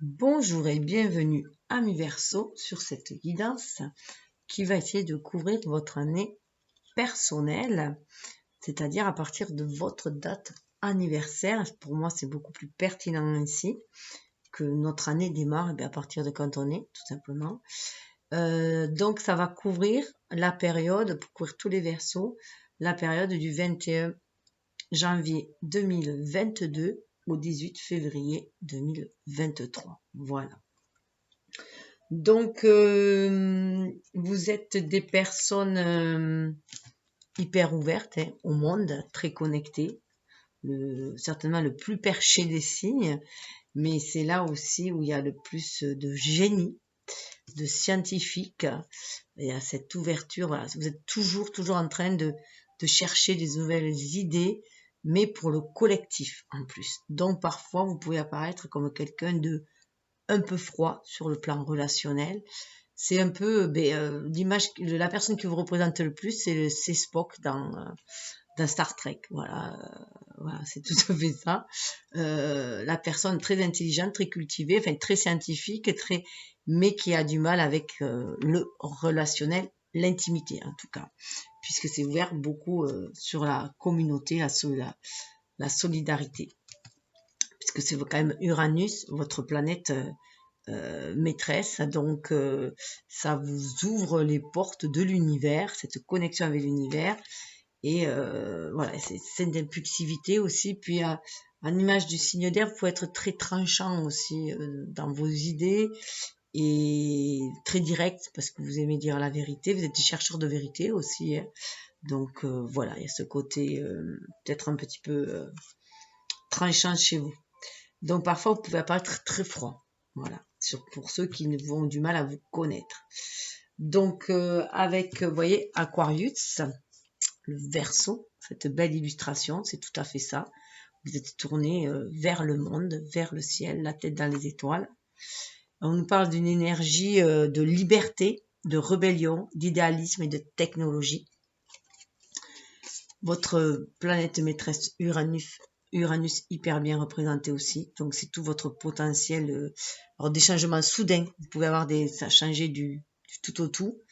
Bonjour et bienvenue amis Verseau sur cette guidance qui va essayer de couvrir votre année personnelle, c'est-à-dire à partir de votre date anniversaire. Pour moi, c'est beaucoup plus pertinent ainsi que notre année démarre à partir de quand on est, tout simplement. Donc, ça va couvrir la période, pour couvrir tous les Verseaux, la période du 21 janvier 2022 au 18 février 2023. Voilà. Donc, vous êtes des personnes hyper ouvertes au monde, très connectées, certainement le plus perché des signes, mais c'est là aussi où il y a le plus de génie, de scientifique. Il y a cette ouverture, voilà. Vous êtes toujours en train de chercher des nouvelles idées, mais pour le collectif en plus. Donc, parfois, vous pouvez apparaître comme quelqu'un de un peu froid sur le plan relationnel. C'est un peu l'image, la personne qui vous représente le plus, c'est Spock dans Star Trek. Voilà, voilà, c'est tout à fait ça. La personne très intelligente, très cultivée, enfin très scientifique, mais qui a du mal avec le relationnel, l'intimité en tout cas, puisque c'est ouvert beaucoup sur la communauté, la solidarité, puisque c'est quand même Uranus, votre planète maîtresse, donc ça vous ouvre les portes de l'univers, cette connexion avec l'univers, et voilà, c'est cette impulsivité aussi. Puis en image du signe d'air, vous pouvez être très tranchant aussi dans vos idées et très direct parce que vous aimez dire la vérité, vous êtes des chercheurs de vérité aussi, hein. Donc voilà, il y a ce côté peut-être un petit peu tranchant chez vous. Donc parfois vous pouvez apparaître très froid, voilà, pour ceux qui ont du mal à vous connaître. Donc avec, vous voyez, Aquarius, le Verseau, cette belle illustration, c'est tout à fait ça. Vous êtes tourné vers le monde, vers le ciel, la tête dans les étoiles. On nous parle d'une énergie de liberté, de rébellion, d'idéalisme et de technologie. Votre planète maîtresse Uranus hyper bien représenté aussi. Donc c'est tout votre potentiel. Alors des changements soudains. Vous pouvez avoir ça changer du tout au tout.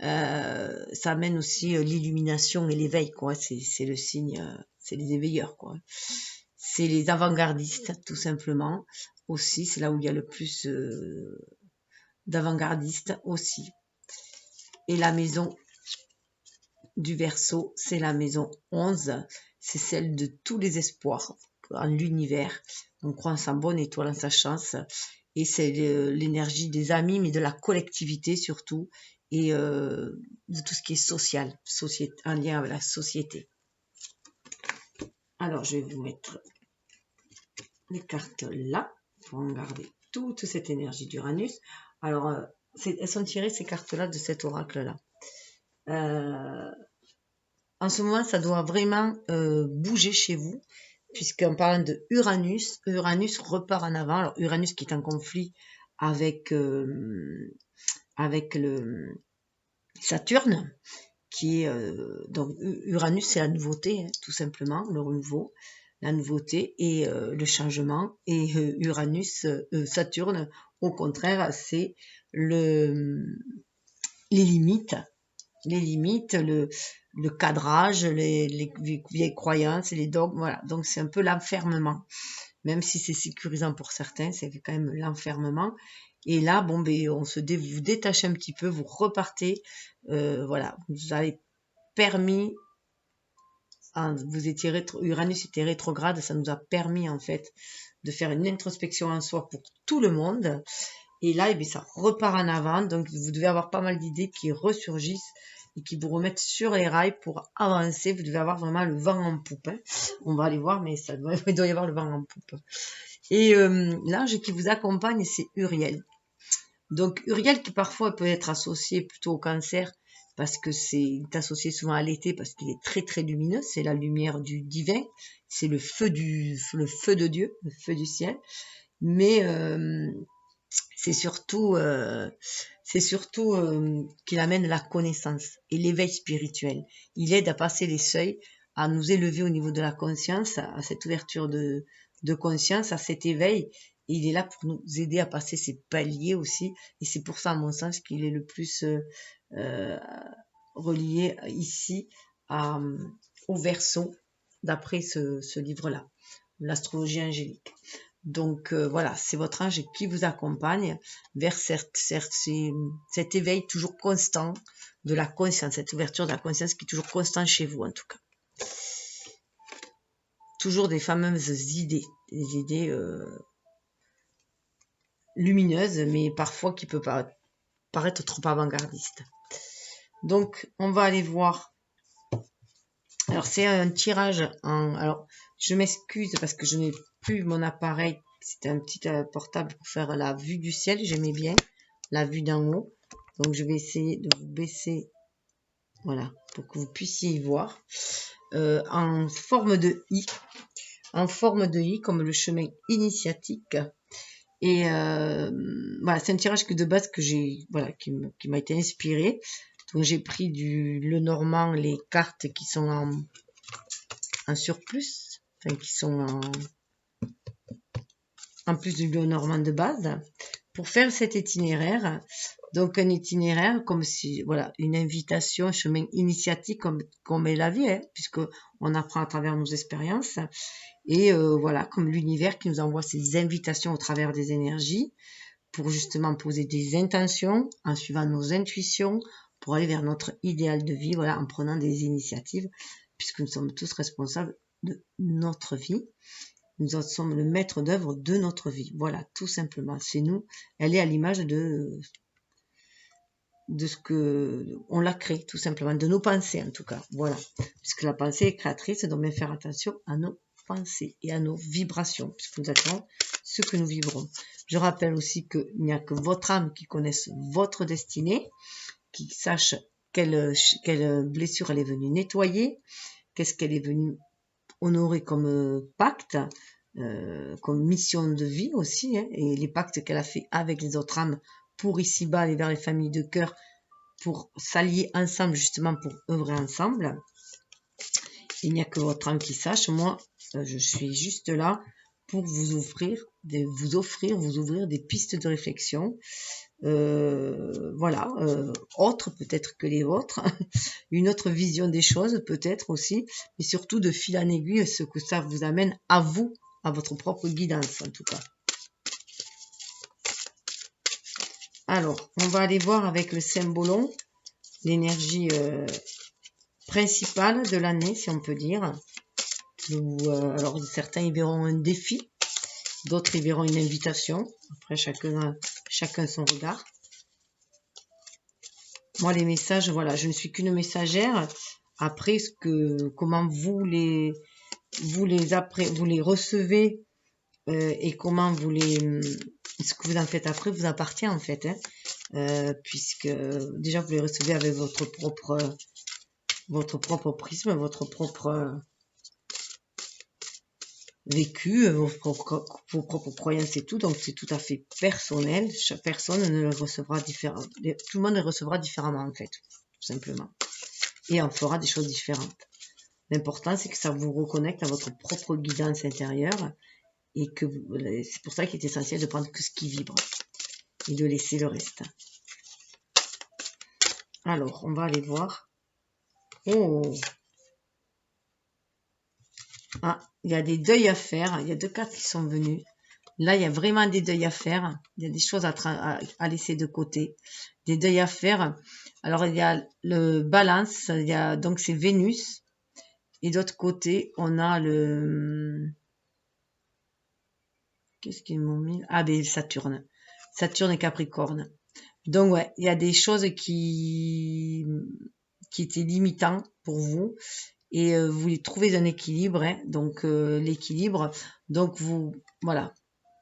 Ça amène aussi l'illumination et l'éveil, quoi. C'est le signe, c'est les éveilleurs, quoi. C'est les avant-gardistes, tout simplement. Aussi, c'est là où il y a le plus d'avant-gardistes aussi. Et la maison du Verseau, c'est la maison 11. C'est celle de tous les espoirs en l'univers. On croit en sa bonne étoile, en sa chance. Et c'est l'énergie des amis, mais de la collectivité surtout. Et de tout ce qui est social, en lien avec la société. Alors, je vais vous mettre les cartes là, pour regarder toute cette énergie d'Uranus. Alors, elles sont tirées, ces cartes-là, de cet oracle-là. En ce moment, ça doit vraiment bouger chez vous, puisqu'en parlant de Uranus, Uranus repart en avant. Alors, Uranus qui est en conflit avec le Saturne, qui est donc Uranus, c'est la nouveauté, hein, tout simplement, le renouveau, la nouveauté et le changement. Et Saturne, au contraire, c'est les limites, le cadrage, les vieilles croyances, les dogmes, voilà. Donc c'est un peu l'enfermement. Même si c'est sécurisant pour certains, c'est quand même l'enfermement. Et là, bon, vous détachez un petit peu, vous repartez, voilà, vous avez permis, Uranus était rétrograde, ça nous a permis en fait de faire une introspection en soi pour tout le monde. Et là, ça repart en avant, donc vous devez avoir pas mal d'idées qui ressurgissent et qui vous remettent sur les rails pour avancer. Vous devez avoir vraiment le vent en poupe, hein. On va aller voir, mais il doit y avoir le vent en poupe. Et l'ange qui vous accompagne, c'est Uriel. Donc Uriel qui parfois peut être associé plutôt au cancer parce que c'est associé souvent à l'été parce qu'il est très très lumineux, c'est la lumière du divin, c'est le feu de Dieu, le feu du ciel. Mais c'est surtout qu'il amène la connaissance et l'éveil spirituel. Il aide à passer les seuils, à nous élever au niveau de la conscience, à cette ouverture de conscience, à cet éveil il est là pour nous aider à passer ces paliers aussi. Et c'est pour ça, à mon sens, qu'il est le plus relié ici au Verseau, d'après ce livre-là, l'astrologie angélique. Donc voilà, c'est votre ange qui vous accompagne vers cet éveil toujours constant de la conscience, cette ouverture de la conscience qui est toujours constante chez vous en tout cas. Toujours des fameuses idées, des idées lumineuses, mais parfois qui peuvent paraître trop avant-gardistes. Donc on va aller voir. Alors c'est un tirage en... Alors je m'excuse parce que je n'ai plus mon appareil. C'était un petit portable pour faire la vue du ciel. J'aimais bien la vue d'en haut. Donc je vais essayer de vous baisser. Voilà, pour que vous puissiez y voir. En forme de I. En forme de I, comme le chemin initiatique. Et voilà, c'est un tirage que de base que j'ai, voilà, qui m'a été inspiré. Donc j'ai pris du Lenormand, les cartes qui sont en surplus, enfin qui sont en plus du Lenormand de base, pour faire cet itinéraire. Donc un itinéraire comme si, voilà, une invitation, un chemin initiatique comme est la vie, hein, puisque on apprend à travers nos expériences. Et voilà, comme l'univers qui nous envoie ces invitations au travers des énergies pour justement poser des intentions en suivant nos intuitions pour aller vers notre idéal de vie, voilà, en prenant des initiatives, puisque nous sommes tous responsables de notre vie. Nous sommes le maître d'œuvre de notre vie. Voilà, tout simplement. C'est nous. Elle est à l'image de ce que on l'a créé, tout simplement, de nos pensées en tout cas. Voilà, puisque la pensée est créatrice, donc bien faire attention à nos pensées et à nos vibrations, puisque nous attendons ce que nous vibrons. Je rappelle aussi qu'il n'y a que votre âme qui connaisse votre destinée, qui sache quelle blessure elle est venue nettoyer, qu'est-ce qu'elle est venue honorer comme pacte, comme mission de vie aussi, hein, et les pactes qu'elle a fait avec les autres âmes pour ici-bas aller vers les familles de cœur, pour s'allier ensemble justement pour œuvrer ensemble. Il n'y a que votre âme qui sache. Moi, je suis juste là pour vous ouvrir des pistes de réflexion. Voilà, autres peut-être que les vôtres, une autre vision des choses peut-être aussi, mais surtout de fil en aiguille ce que ça vous amène à vous, à votre propre guidance en tout cas. Alors, on va aller voir avec le symbolon l'énergie principale de l'année, si on peut dire. Alors, certains y verront un défi, d'autres y verront une invitation. Après, chacun son regard. Moi, les messages, voilà, je ne suis qu'une messagère. Après, comment vous les recevez et comment ce que vous en faites après vous appartient en fait, hein, puisque déjà vous les recevez avec votre propre prisme, votre propre vécu, vos propres croyances et tout, donc c'est tout à fait personnel. Chaque personne ne le recevra différemment, tout le monde le recevra différemment en fait, tout simplement, et en fera des choses différentes. L'important c'est que ça vous reconnecte à votre propre guidance intérieure. Et que c'est pour ça qu'il est essentiel de prendre que ce qui vibre et de laisser le reste. Alors, on va aller voir. Oh! Ah, il y a des deuils à faire. Il y a 2 cartes qui sont venues. Là, il y a vraiment des deuils à faire. Il y a des choses à laisser de côté. Des deuils à faire. Alors, il y a le balance. Il y a, donc, c'est Vénus. Et d'autre côté, on a le... Qu'est-ce qu'ils m'ont mis? Ah, ben, Saturne. Saturne et Capricorne. Donc, ouais, il y a des choses qui étaient limitants pour vous et vous voulez trouver un équilibre, hein, donc l'équilibre. Donc, voilà,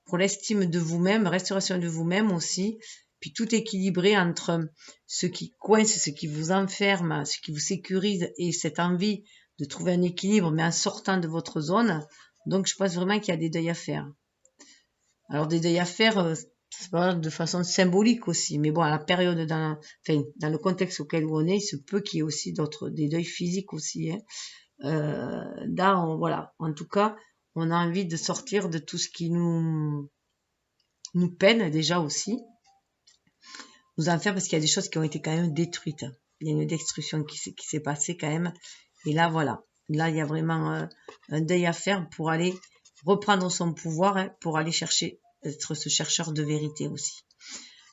pour l'estime de vous-même, restauration de vous-même aussi, puis tout équilibrer entre ce qui coince, ce qui vous enferme, ce qui vous sécurise et cette envie de trouver un équilibre, mais en sortant de votre zone. Donc, je pense vraiment qu'il y a des deuils à faire. Alors, des deuils à faire, c'est pas de façon symbolique aussi, mais bon, à la période, dans le contexte auquel on est, il se peut qu'il y ait aussi des deuils physiques aussi. Hein. Là, voilà, en tout cas, on a envie de sortir de tout ce qui nous nous peine déjà aussi. Nous en faire parce qu'il y a des choses qui ont été quand même détruites. Il y a une destruction qui s'est passée quand même. Et là, voilà. Là, il y a vraiment un deuil à faire pour aller reprendre son pouvoir, hein, pour aller chercher, être ce chercheur de vérité aussi.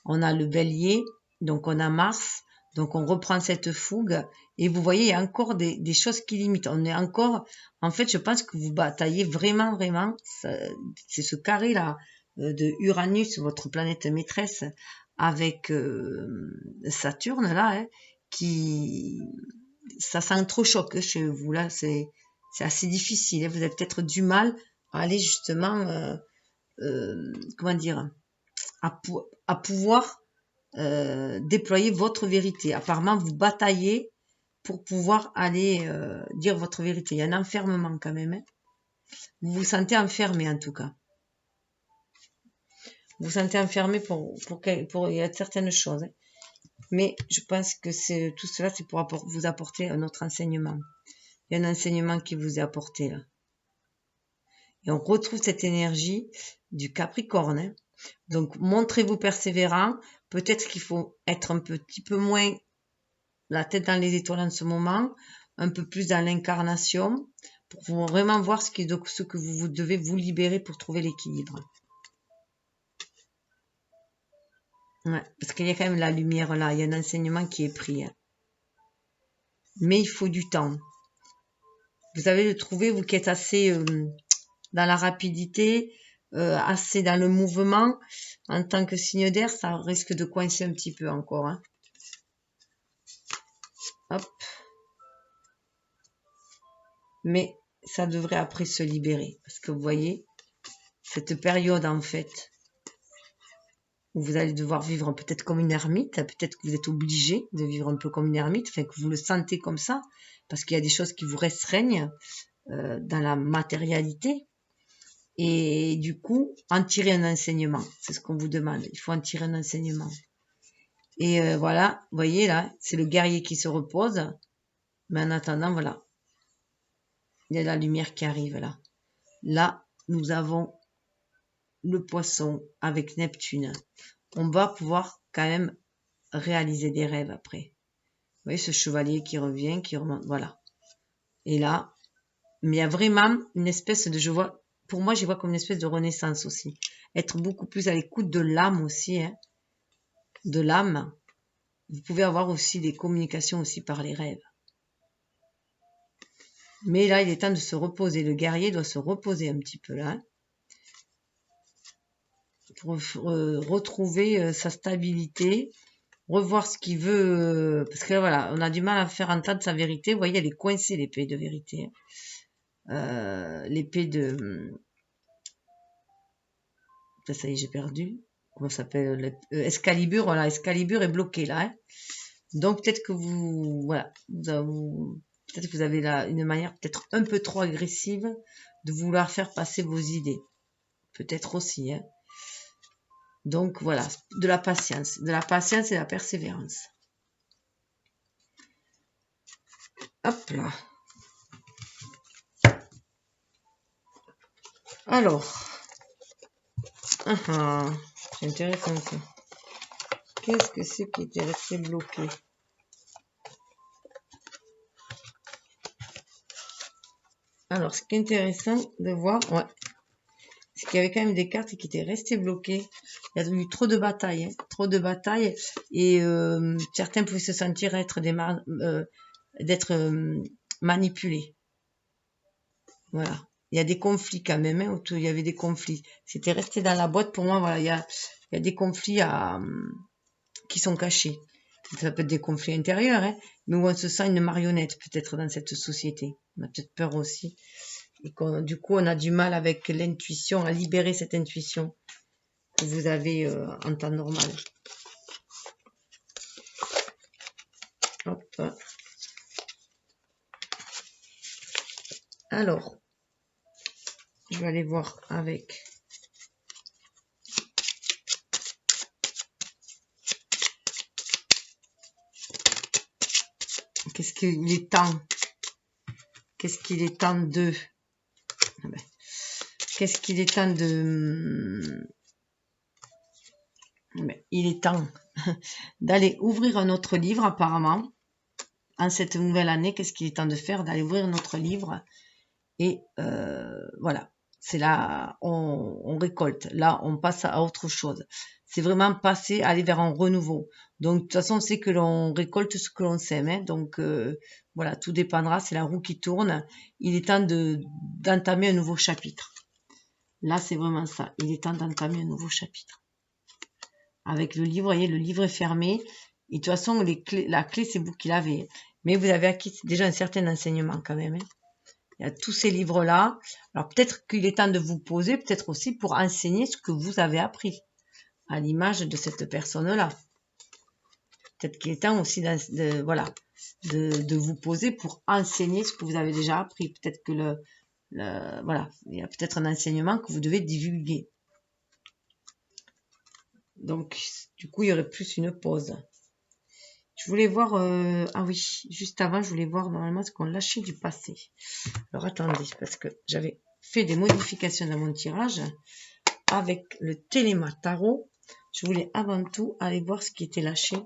On a le bélier, donc on a Mars, donc on reprend cette fougue. Et vous voyez, il y a encore des choses qui limitent. On est encore, en fait, je pense que vous bataillez vraiment, vraiment. C'est ce carré-là de Uranus, votre planète maîtresse, avec Saturne, là, hein, qui... Ça s'entrechoque chez vous, là. C'est assez difficile. Hein. Vous avez peut-être du mal à aller justement, comment dire, à pouvoir déployer votre vérité. Apparemment, vous bataillez pour pouvoir aller dire votre vérité. Il y a un enfermement quand même. Hein. Vous vous sentez enfermé en tout cas. Vous vous sentez enfermé pour il y a certaines choses. Hein. Mais je pense que tout cela, c'est pour vous apporter un autre enseignement. Il y a un enseignement qui vous est apporté là. Et on retrouve cette énergie du Capricorne. Hein. Donc, montrez-vous persévérant. Peut-être qu'il faut être un petit peu moins la tête dans les étoiles en ce moment, un peu plus dans l'incarnation, pour vraiment voir ce que vous devez vous libérer pour trouver l'équilibre. Ouais, parce qu'il y a quand même la lumière là, il y a un enseignement qui est pris. Hein. Mais il faut du temps. Vous avez le trouver, vous qui êtes assez dans la rapidité, assez dans le mouvement, en tant que signe d'air, ça risque de coincer un petit peu encore. Hein. Hop. Mais ça devrait après se libérer. Parce que vous voyez, cette période en fait, où vous allez devoir vivre peut-être comme une ermite, peut-être que vous êtes obligé de vivre un peu comme une ermite, enfin que vous le sentez comme ça, parce qu'il y a des choses qui vous restreignent dans la matérialité. Et du coup, en tirer un enseignement. C'est ce qu'on vous demande. Il faut en tirer un enseignement. Et voilà, vous voyez là, c'est le guerrier qui se repose. Mais en attendant, voilà. Il y a la lumière qui arrive là. Là, nous avons le poisson avec Neptune. On va pouvoir quand même réaliser des rêves après. Vous voyez ce chevalier qui revient, qui remonte, voilà. Et là, mais il y a vraiment une espèce de, pour moi, j'y vois comme une espèce de renaissance aussi. Être beaucoup plus à l'écoute de l'âme aussi, hein, de l'âme. Vous pouvez avoir aussi des communications aussi par les rêves. Mais là, il est temps de se reposer. Le guerrier doit se reposer un petit peu là. Hein, pour retrouver sa stabilité, revoir ce qu'il veut. Parce que là, voilà, on a du mal à faire entendre sa vérité. Vous voyez, elle est coincée, l'épée de vérité. L'épée de... Ça y est, j'ai perdu. Comment ça s'appelle Excalibur, voilà, Excalibur est bloqué là. Hein. Donc peut-être que vous... Voilà, peut-être que vous avez là une manière peut-être un peu trop agressive de vouloir faire passer vos idées. Peut-être aussi. Hein. Donc voilà, de la patience et de la persévérance. Hop là. Alors, c'est intéressant ça. Qu'est-ce que c'est qui était resté bloqué? Alors, ce qui est intéressant de voir, ouais, c'est qu'il y avait quand même des cartes qui étaient restées bloquées. Il y a eu trop de batailles, hein, trop de batailles, et certains pouvaient se sentir être d'être manipulés. Voilà. Il y a des conflits quand même, hein, autour, il y avait des conflits. C'était resté dans la boîte, pour moi, voilà, il y a des conflits qui sont cachés. Ça peut être des conflits intérieurs, hein, mais où on se sent une marionnette peut-être dans cette société. On a peut-être peur aussi. Et du coup, on a du mal avec l'intuition, à libérer cette intuition que vous avez en temps normal. Hop. Alors, je vais aller voir avec... Qu'est-ce qu'il est temps? Qu'est-ce qu'il est temps de... Qu'est-ce qu'il est temps de... Mais il est temps d'aller ouvrir un autre livre apparemment. En cette nouvelle année, qu'est-ce qu'il est temps de faire? D'aller ouvrir notre livre. Et voilà, c'est là, on récolte. Là, on passe à autre chose. C'est vraiment passer, aller vers un renouveau. Donc, de toute façon, on sait que l'on récolte ce que l'on sème. Hein. Donc, voilà, tout dépendra. C'est la roue qui tourne. Il est temps d'entamer un nouveau chapitre. Là, c'est vraiment ça. Il est temps d'entamer un nouveau chapitre. Avec le livre, vous voyez, le livre est fermé. Et de toute façon, la clé, c'est vous qui l'avez. Mais vous avez acquis déjà un certain enseignement quand même. Hein. Il y a tous ces livres-là. Alors peut-être qu'il est temps de vous poser, peut-être aussi pour enseigner ce que vous avez appris, à l'image de cette personne-là. Peut-être qu'il est temps aussi de vous poser pour enseigner ce que vous avez déjà appris. Peut-être que voilà, il y a peut-être un enseignement que vous devez divulguer. Donc, du coup, il y aurait plus une pause. Je voulais voir... ah oui, juste avant, je voulais voir normalement ce qu'on lâchait du passé. Alors, attendez, parce que j'avais fait des modifications dans mon tirage. Avec le Téléma Tarot, je voulais avant tout aller voir ce qui était lâché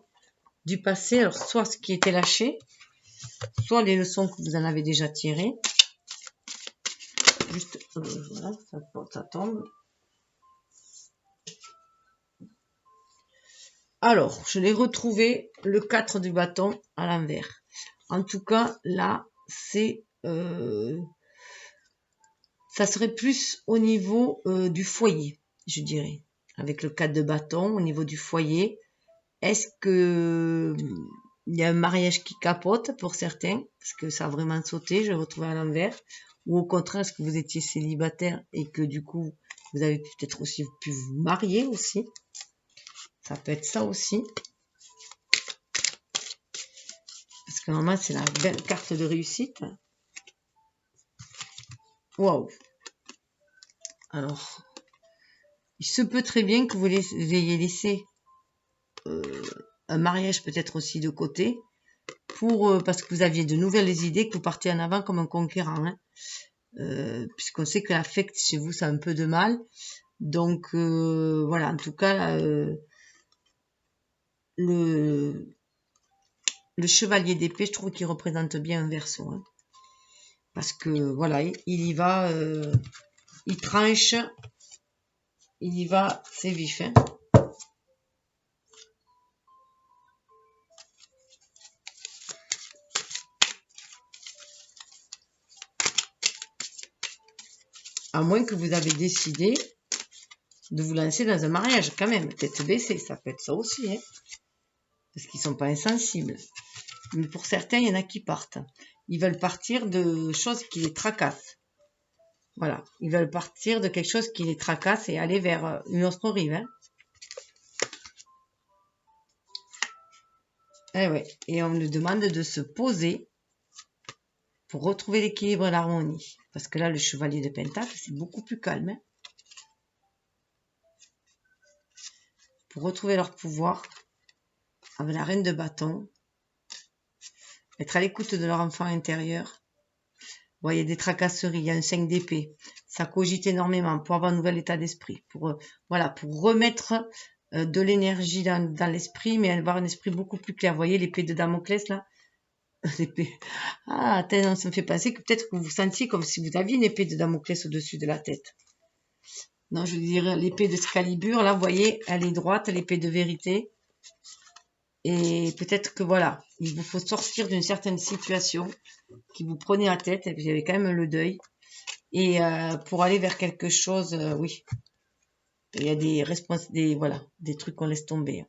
du passé. Alors, soit ce qui était lâché, soit les leçons que vous en avez déjà tirées. Juste, voilà, ça tombe. Alors, je l'ai retrouvé, le 4 du bâton à l'envers. En tout cas, là, c'est... ça serait plus au niveau du foyer, je dirais. Avec le 4 de bâton, au niveau du foyer. Est-ce que il y a un mariage qui capote pour certains, parce que ça a vraiment sauté, je l'ai retrouvé à l'envers. Ou au contraire, est-ce que vous étiez célibataire et que du coup, vous avez peut-être aussi pu vous marier aussi. Ça peut être ça aussi. Parce que normalement, c'est la belle carte de réussite. Waouh! Alors, il se peut très bien que vous ayez laissé un mariage peut-être aussi de côté, parce que vous aviez de nouvelles idées, que vous partez en avant comme un conquérant. Hein. Puisqu'on sait que l'affect chez vous, ça a un peu de mal. Donc, voilà, en tout cas, le chevalier d'épée, je trouve qu'il représente bien un Verseau. Hein. Parce que, voilà, il y va, il tranche, il y va, c'est vif. Hein. À moins que vous avez décidé de vous lancer dans un mariage, quand même, tête baissée, ça peut être ça aussi. Hein. Parce qu'ils ne sont pas insensibles. Mais pour certains, il y en a qui partent. Ils veulent partir de choses qui les tracassent. Voilà. Ils veulent partir de quelque chose qui les tracasse et aller vers une autre rive. Hein. Et, ouais. Et on nous demande de se poser pour retrouver l'équilibre et l'harmonie. Parce que là, le chevalier de Pentacle, c'est beaucoup plus calme. Hein. Pour retrouver leur pouvoir, avec la reine de bâton, être à l'écoute de leur enfant intérieur. Bon, il y a des tracasseries, il y a un 5 d'épée. Ça cogite énormément pour avoir un nouvel état d'esprit. Voilà, pour remettre de l'énergie dans l'esprit, mais avoir un esprit beaucoup plus clair. Vous voyez l'épée de Damoclès, là? L'épée. Ah, ça me fait penser que peut-être que vous sentiez comme si vous aviez une épée de Damoclès au-dessus de la tête. Non, je veux dire, l'épée de Excalibur, là, vous voyez, elle est droite, l'épée de vérité. Et peut-être que voilà, il vous faut sortir d'une certaine situation qui vous prenait la tête, et puis il y avait quand même le deuil. Et pour aller vers quelque chose, oui, il y a des trucs qu'on laisse tomber.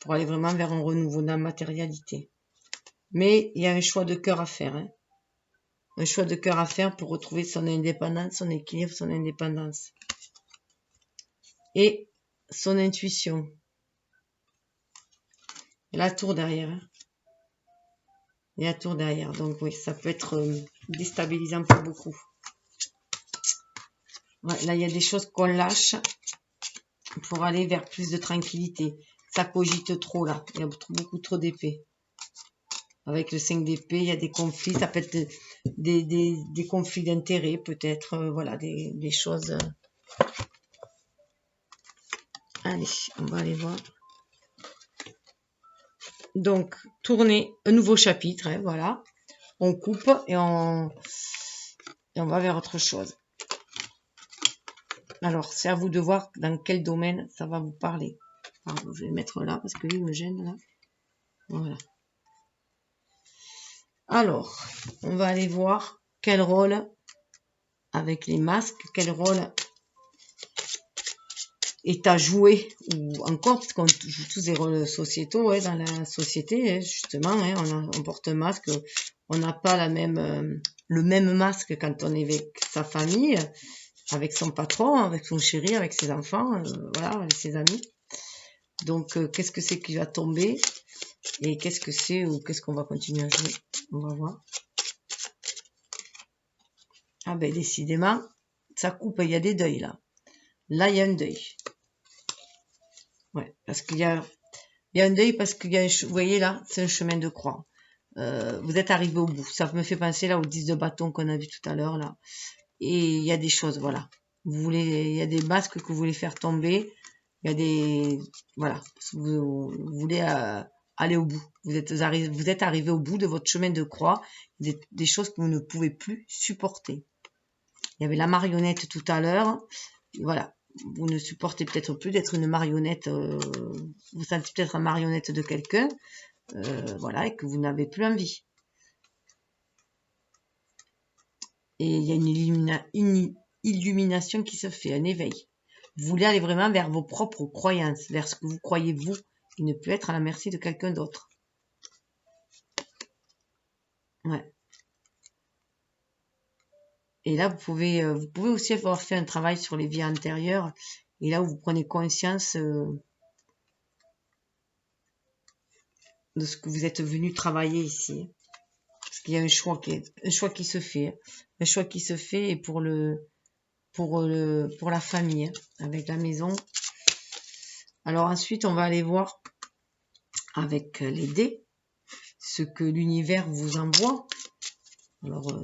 Pour aller vraiment vers un renouveau dans la matérialité. Mais il y a un choix de cœur à faire. Hein. Un choix de cœur à faire pour retrouver son indépendance, son équilibre, son indépendance. Et son intuition. Et la tour derrière. Hein. Et la tour derrière. Donc oui, ça peut être déstabilisant pour beaucoup. Ouais, là, il y a des choses qu'on lâche pour aller vers plus de tranquillité. Ça cogite trop là. Il y a beaucoup trop d'épées. Avec le 5 d'épée, il y a des conflits. Ça peut être des conflits d'intérêts, peut-être. Voilà, des choses. Allez, on va aller voir. Donc, tourner un nouveau chapitre, hein, voilà. On coupe et on va vers autre chose. Alors, c'est à vous de voir dans quel domaine ça va vous parler. Alors, je vais le mettre là parce que lui, il me gêne là. Voilà. Alors, on va aller voir quel rôle, avec les masques, quel rôle est à jouer, ou encore, parce qu'on joue tous des rôles sociétaux, ouais, dans la société, hein, justement, hein, on porte un masque, on n'a pas le même masque quand on est avec sa famille, avec son patron, avec son chéri, avec ses enfants, voilà, avec ses amis. Donc, qu'est-ce que c'est qui va tomber et qu'est-ce que c'est ou qu'est-ce qu'on va continuer à jouer? On va voir. Ah ben, décidément, ça coupe, il y a des deuils là. Là, il y a un deuil. Ouais, parce qu'il y a un deuil parce qu'il y a vous voyez là, c'est un chemin de croix. Vous êtes arrivé au bout. Ça me fait penser là aux 10 de bâton qu'on a vu tout à l'heure là. Et il y a des choses, voilà. Il y a des masques que vous voulez faire tomber. Il y a des, voilà, vous voulez aller au bout. Vous êtes arrivé au bout de votre chemin de croix. Des choses que vous ne pouvez plus supporter. Il y avait la marionnette tout à l'heure. Voilà. Vous ne supportez peut-être plus d'être une marionnette. Vous sentez peut-être une marionnette de quelqu'un. Voilà, et que vous n'avez plus envie. Et il y a une illumination qui se fait, un éveil. Vous voulez aller vraiment vers vos propres croyances, vers ce que vous croyez vous, et ne plus être à la merci de quelqu'un d'autre. Ouais. Et là, vous pouvez aussi avoir fait un travail sur les vies antérieures, et là où vous prenez conscience de ce que vous êtes venu travailler ici. Parce qu'il y a un choix qui se fait. Un choix qui se fait et pour la famille, avec la maison. Alors ensuite, on va aller voir avec les dés ce que l'univers vous envoie. Alors,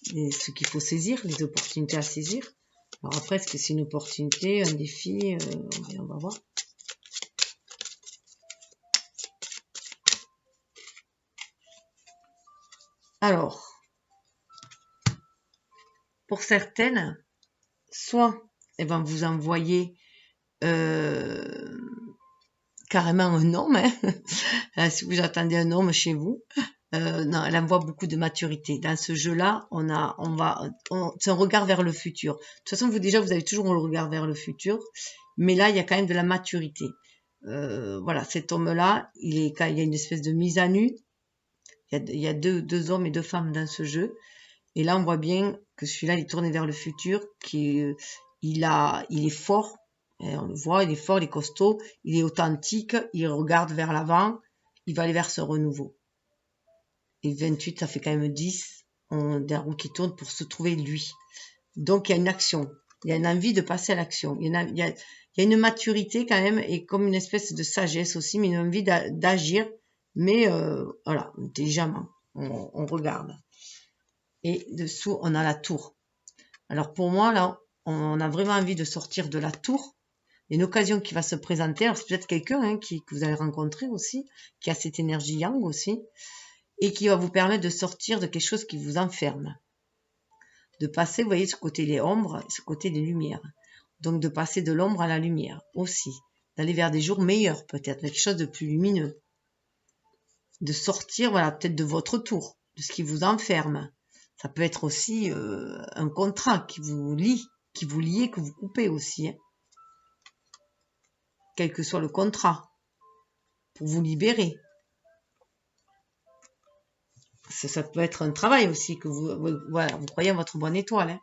ce qu'il faut saisir, les opportunités à saisir. Alors après, est-ce que c'est une opportunité, un défi? On va voir. Alors, pour certaines, soit ben, vous envoyez carrément un homme, hein. Si vous attendez un homme chez vous, non, elle envoie beaucoup de maturité. Dans ce jeu-là, c'est un regard vers le futur. De toute façon, vous avez toujours le regard vers le futur, mais là, il y a quand même de la maturité. Voilà, cet homme-là, il y a une espèce de mise à nu. Il y a deux hommes et deux femmes dans ce jeu. Et là, on voit bien que celui-là, il est tourné vers le futur, il est fort. On le voit, il est fort, il est costaud, il est authentique, il regarde vers l'avant, il va aller vers ce renouveau. Et 28, ça fait quand même 10, des roues qui tournent pour se trouver lui. Donc, il y a une action, il y a une envie de passer à l'action. Il y a une maturité quand même, et comme une espèce de sagesse aussi, mais une envie d'agir, mais voilà, intelligemment, on regarde. Et dessous, on a la tour. Alors pour moi, là, on a vraiment envie de sortir de la tour. Il y a une occasion qui va se présenter. Alors c'est peut-être quelqu'un que vous allez rencontrer aussi, qui a cette énergie yang aussi, et qui va vous permettre de sortir de quelque chose qui vous enferme. De passer, vous voyez, ce côté des ombres, ce côté des lumières. Donc de passer de l'ombre à la lumière aussi. D'aller vers des jours meilleurs peut-être, quelque chose de plus lumineux. De sortir, voilà, peut-être de votre tour, de ce qui vous enferme. Ça peut être aussi un contrat qui vous lie, que vous coupez aussi. Hein. Quel que soit le contrat, pour vous libérer. Ça peut être un travail aussi, que vous croyez en votre bonne étoile. Hein.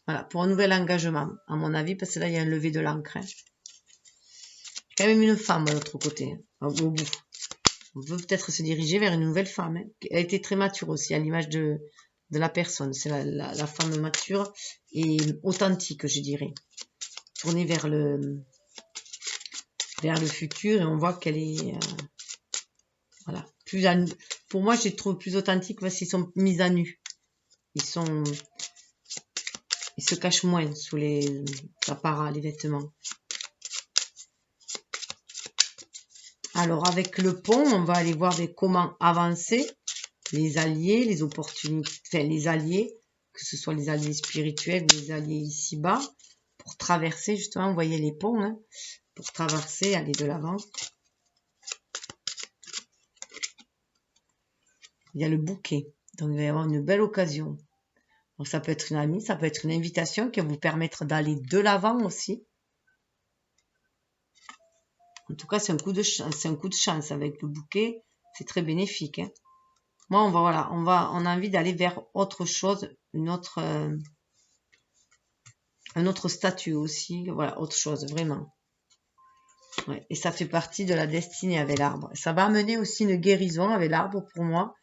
Voilà, pour un nouvel engagement, à mon avis, parce que là, il y a un lever de l'encre. Hein. Il y a quand même une femme de l'autre côté, hein, au bout. On veut peut-être se diriger vers une nouvelle femme. Hein. Elle a été très mature aussi, à l'image de la personne. C'est la femme mature et authentique, je dirais. Tournée vers le futur, et on voit qu'elle est... voilà. Pour moi, je les trouve plus authentiques parce qu'ils sont mis à nu. Ils sont il se cache moins sous les apparats, les vêtements. Alors, avec le pont, on va aller voir comment avancer les alliés, les opportunités, enfin, les alliés, que ce soit les alliés spirituels ou les alliés ici-bas, pour traverser, justement, vous voyez les ponts, hein, pour traverser, aller de l'avant. Il y a le bouquet, donc il va y avoir une belle occasion. Donc, ça peut être une amie, ça peut être une invitation qui va vous permettre d'aller de l'avant aussi. En tout cas, c'est un coup de chance avec le bouquet, c'est très bénéfique. Hein. Moi, on a envie d'aller vers autre chose, un autre statut aussi, voilà, autre chose, vraiment. Ouais, et ça fait partie de la destinée avec l'arbre. Ça va amener aussi une guérison avec l'arbre pour moi,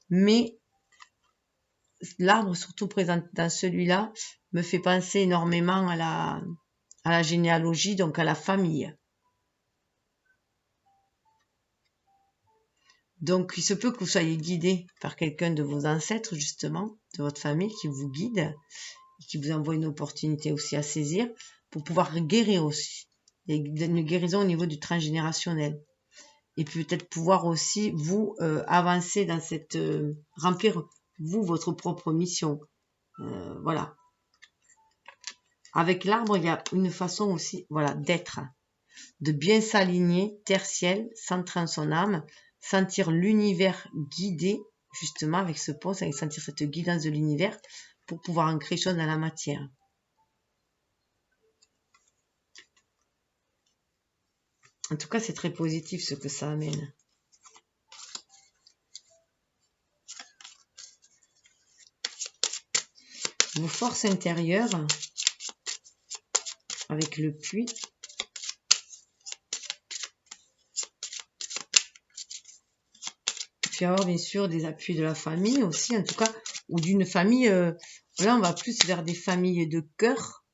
mais l'arbre, surtout présent dans celui-là, me fait penser énormément à la généalogie, donc à la famille. Donc, il se peut que vous soyez guidé par quelqu'un de vos ancêtres, justement, de votre famille, qui vous guide, et qui vous envoie une opportunité aussi à saisir, pour pouvoir guérir aussi. Une guérison au niveau du transgénérationnel. Et peut-être pouvoir aussi, vous, avancer dans cette... remplir, vous, votre propre mission. Voilà. Avec l'arbre, il y a une façon aussi, voilà, d'être, de bien s'aligner, terre-ciel, centrer en son âme, sentir l'univers guidé, justement, avec ce pont, c'est sentir cette guidance de l'univers pour pouvoir ancrer les choses dans la matière. En tout cas, c'est très positif ce que ça amène. Vos forces intérieures, avec le puits, puis avoir bien sûr des appuis de la famille aussi, en tout cas, ou d'une famille, là on va plus vers des familles de cœur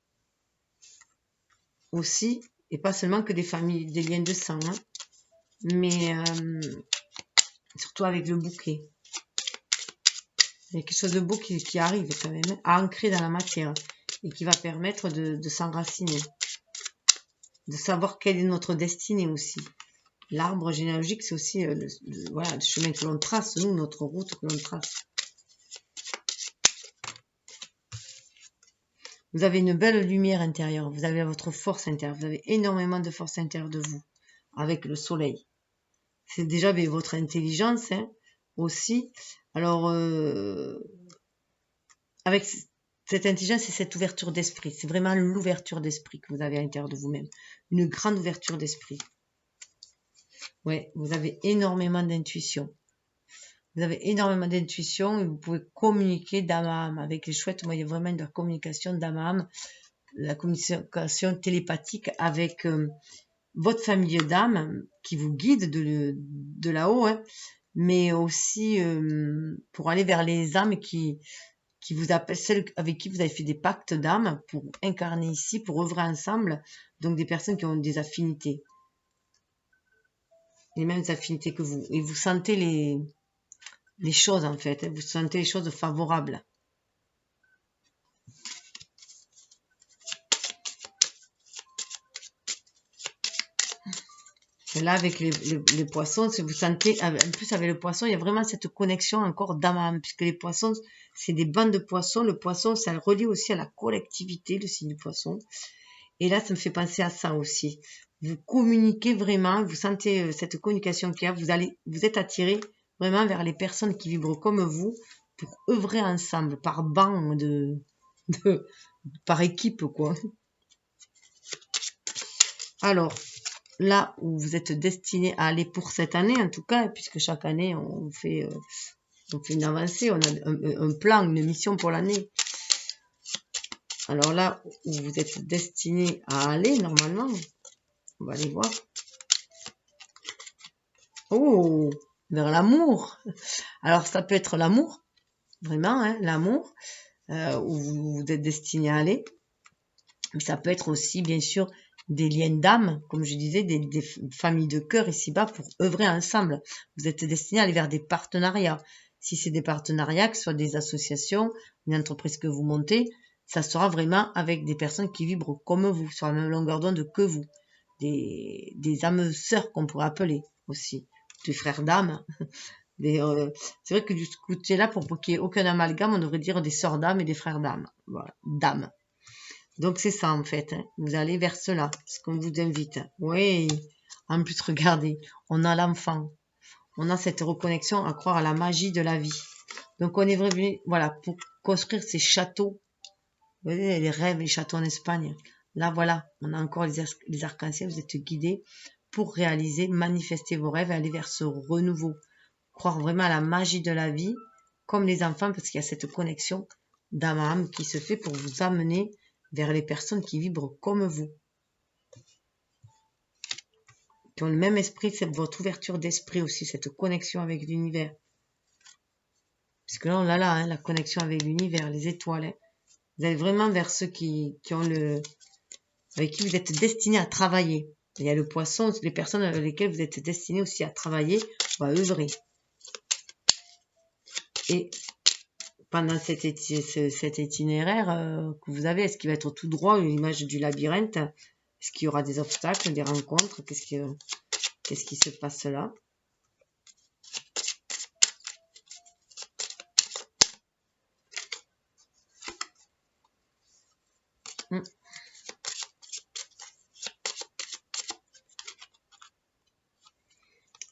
aussi, et pas seulement que des familles, des liens de sang, hein, mais surtout avec le bouquet. Il y a quelque chose de beau qui arrive quand même, à ancrer dans la matière, et qui va permettre de s'enraciner, de savoir quelle est notre destinée aussi. L'arbre généalogique, c'est aussi voilà, le chemin que l'on trace, nous, notre route que l'on trace. Vous avez une belle lumière intérieure, vous avez votre force intérieure, vous avez énormément de force intérieure de vous, avec le soleil. C'est déjà avec votre intelligence hein, aussi. Alors, avec cette intelligence et cette ouverture d'esprit, c'est vraiment l'ouverture d'esprit que vous avez à l'intérieur de vous-même. Une grande ouverture d'esprit. Ouais, vous avez énormément d'intuition. Vous avez énormément d'intuition et vous pouvez communiquer d'âme à âme avec les chouettes. Moi, il y a vraiment de la communication d'âme à âme, la communication télépathique avec votre famille d'âme qui vous guide de là-haut, hein, mais aussi pour aller vers les âmes qui vous appellent, celles avec qui vous avez fait des pactes d'âme pour incarner ici, pour œuvrer ensemble, donc des personnes qui ont des affinités. Les mêmes affinités que vous. Et vous sentez les choses en fait, hein, vous sentez les choses favorables. Et là avec les poissons, si vous sentez, en plus avec le poisson, il y a vraiment cette connexion encore d'âme à âme, puisque les poissons, c'est des bandes de poissons. Le poisson, ça le relie aussi à la collectivité, le signe du poisson. Et là, ça me fait penser à ça aussi. Vous communiquez vraiment, vous sentez cette communication qu'il y a, vous êtes attiré vraiment vers les personnes qui vibrent comme vous pour œuvrer ensemble, par banc par équipe, quoi. Alors, là où vous êtes destiné à aller pour cette année, en tout cas, puisque chaque année, on fait une avancée, on a un plan, une mission pour l'année. Alors là où vous êtes destiné à aller, normalement, on va aller voir. Oh, vers l'amour. Alors, ça peut être l'amour, vraiment, hein, l'amour, où vous êtes destiné à aller. Mais ça peut être aussi, bien sûr, des liens d'âme, comme je disais, des familles de cœur ici-bas pour œuvrer ensemble. Vous êtes destiné à aller vers des partenariats. Si c'est des partenariats, que ce soit des associations, une entreprise que vous montez, ça sera vraiment avec des personnes qui vibrent comme vous, sur la même longueur d'onde que vous. Des âmes sœurs qu'on pourrait appeler aussi, des frères d'âme. C'est vrai que du côté-là, pour qu'il n'y ait aucun amalgame, on devrait dire des sœurs d'âme et des frères d'âme. Voilà, d'âme. Donc c'est ça en fait, hein. Vous allez vers cela, ce qu'on vous invite. Oui, en plus regardez, on a l'enfant, on a cette reconnexion à croire à la magie de la vie. Donc on est vraiment, voilà, pour construire ces châteaux, vous voyez les rêves, les châteaux en Espagne. Là voilà, on a encore les arcs-en-ciel, vous êtes guidés pour réaliser, manifester vos rêves et aller vers ce renouveau. Croire vraiment à la magie de la vie, comme les enfants, parce qu'il y a cette connexion d'âme à âme qui se fait pour vous amener vers les personnes qui vibrent comme vous, qui ont le même esprit, c'est votre ouverture d'esprit aussi, cette connexion avec l'univers. Parce que là, on a là, hein, la connexion avec l'univers, les étoiles. Hein. Vous allez vraiment vers ceux qui ont avec qui vous êtes destiné à travailler. Il y a le poisson, les personnes avec lesquelles vous êtes destiné aussi à travailler ou à œuvrer. Et pendant cet itinéraire que vous avez, est-ce qu'il va être tout droit, une image du labyrinthe? Est-ce qu'il y aura des obstacles, des rencontres? Qu'est-ce qui se passe là?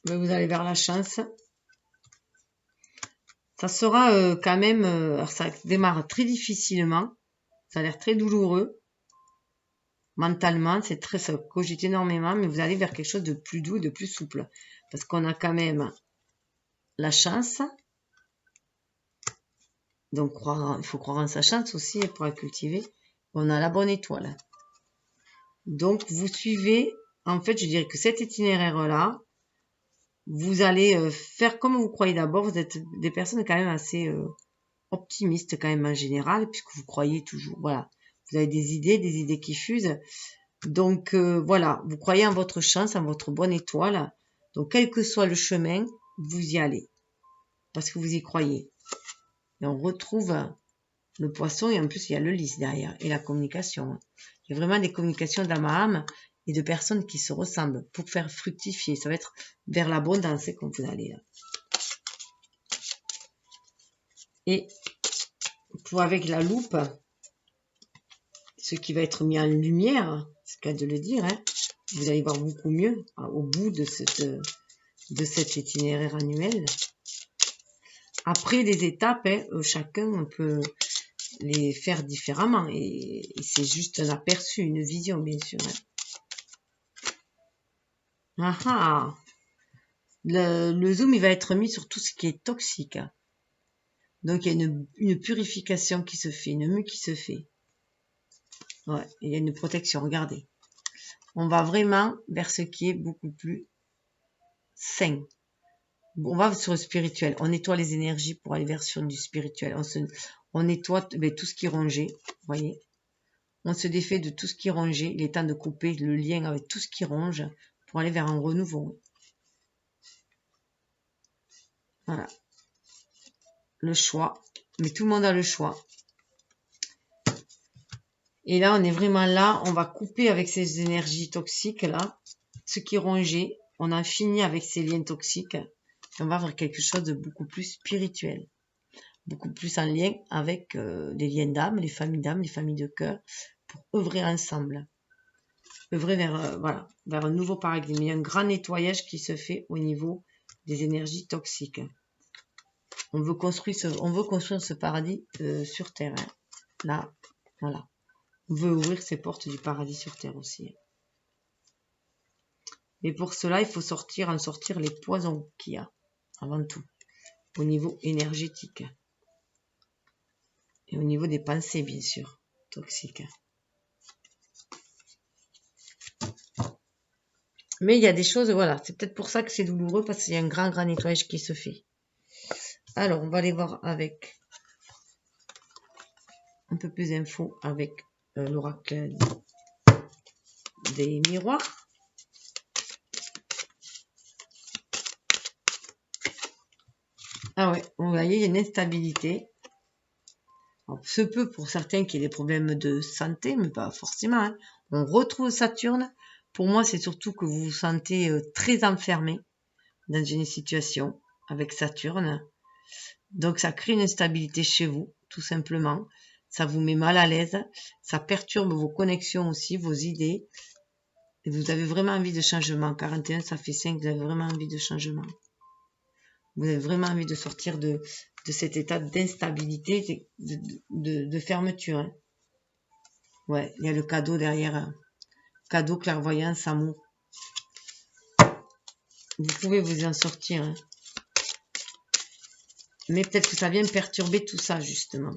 Mais vous allez vers la chance. Ça sera quand même, alors ça démarre très difficilement, ça a l'air très douloureux. Mentalement, c'est très, ça cogite énormément, mais vous allez vers quelque chose de plus doux, de plus souple. Parce qu'on a quand même la chance. Donc, il faut croire en sa chance aussi pour la cultiver. On a la bonne étoile. Donc, vous suivez, en fait, je dirais que cet itinéraire-là, vous allez faire comme vous croyez d'abord. Vous êtes des personnes quand même assez optimistes quand même en général, puisque vous croyez toujours. Voilà, vous avez des idées qui fusent. Donc voilà, vous croyez en votre chance, en votre bonne étoile. Donc quel que soit le chemin, vous y allez. Parce que vous y croyez. Et on retrouve le poisson et en plus il y a le lys derrière et la communication. Il y a vraiment des communications d'âme à âme et de personnes qui se ressemblent pour faire fructifier. Ça va être vers l'abondance quand vous allez. Et pour avec la loupe, ce qui va être mis en lumière, c'est le cas de le dire, hein, vous allez voir beaucoup mieux au bout de cet itinéraire annuel. Après les étapes, hein, chacun peut les faire différemment et c'est juste un aperçu, une vision bien sûr. Hein. Ah, le zoom il va être mis sur tout ce qui est toxique. Donc il y a une purification qui se fait, une mue qui se fait. Ouais, il y a une protection, regardez. On va vraiment vers ce qui est beaucoup plus sain. On va sur le spirituel. On nettoie les énergies pour aller vers sur du spirituel. On nettoie tout ce qui est rongé. Vous voyez. On se défait de tout ce qui est rongé. Il est temps de couper le lien avec tout ce qui ronge pour aller vers un renouveau. Voilà. Le choix. Mais tout le monde a le choix. Et là, on est vraiment là. On va couper avec ces énergies toxiques là. Ce qui est rongé. On a fini avec ces liens toxiques. Et on va vers quelque chose de beaucoup plus spirituel. Beaucoup plus en lien avec les liens d'âme, les familles de cœur, pour œuvrer ensemble. Œuvrer vers, vers un nouveau paradigme. Il y a un grand nettoyage qui se fait au niveau des énergies toxiques. On veut construire ce paradis sur Terre. Hein. Là, voilà. On veut ouvrir ces portes du paradis sur Terre aussi. Mais pour cela, il faut en sortir les poisons qu'il y a, avant tout, au niveau énergétique. Et au niveau des pensées, bien sûr, toxiques. Mais il y a des choses, voilà, c'est peut-être pour ça que c'est douloureux, parce qu'il y a un grand nettoyage qui se fait. Alors, on va aller voir avec un peu plus d'infos avec l'oracle des miroirs. Ah ouais, vous voyez, il y a une instabilité. Alors, se peut pour certains qu'il y ait des problèmes de santé, mais pas forcément. Hein. On retrouve Saturne. Pour moi, c'est surtout que vous vous sentez très enfermé dans une situation avec Saturne. Donc, ça crée une instabilité chez vous, tout simplement. Ça vous met mal à l'aise. Ça perturbe vos connexions aussi, vos idées. Et vous avez vraiment envie de changement. 41, ça fait 5, vous avez vraiment envie de changement. Vous avez vraiment envie de sortir de cet état d'instabilité, de fermeture. Hein. Ouais, il y a le cadeau derrière. Hein. Cadeau, clairvoyance, amour. Vous pouvez vous en sortir. Hein. Mais peut-être que ça vient perturber tout ça, justement.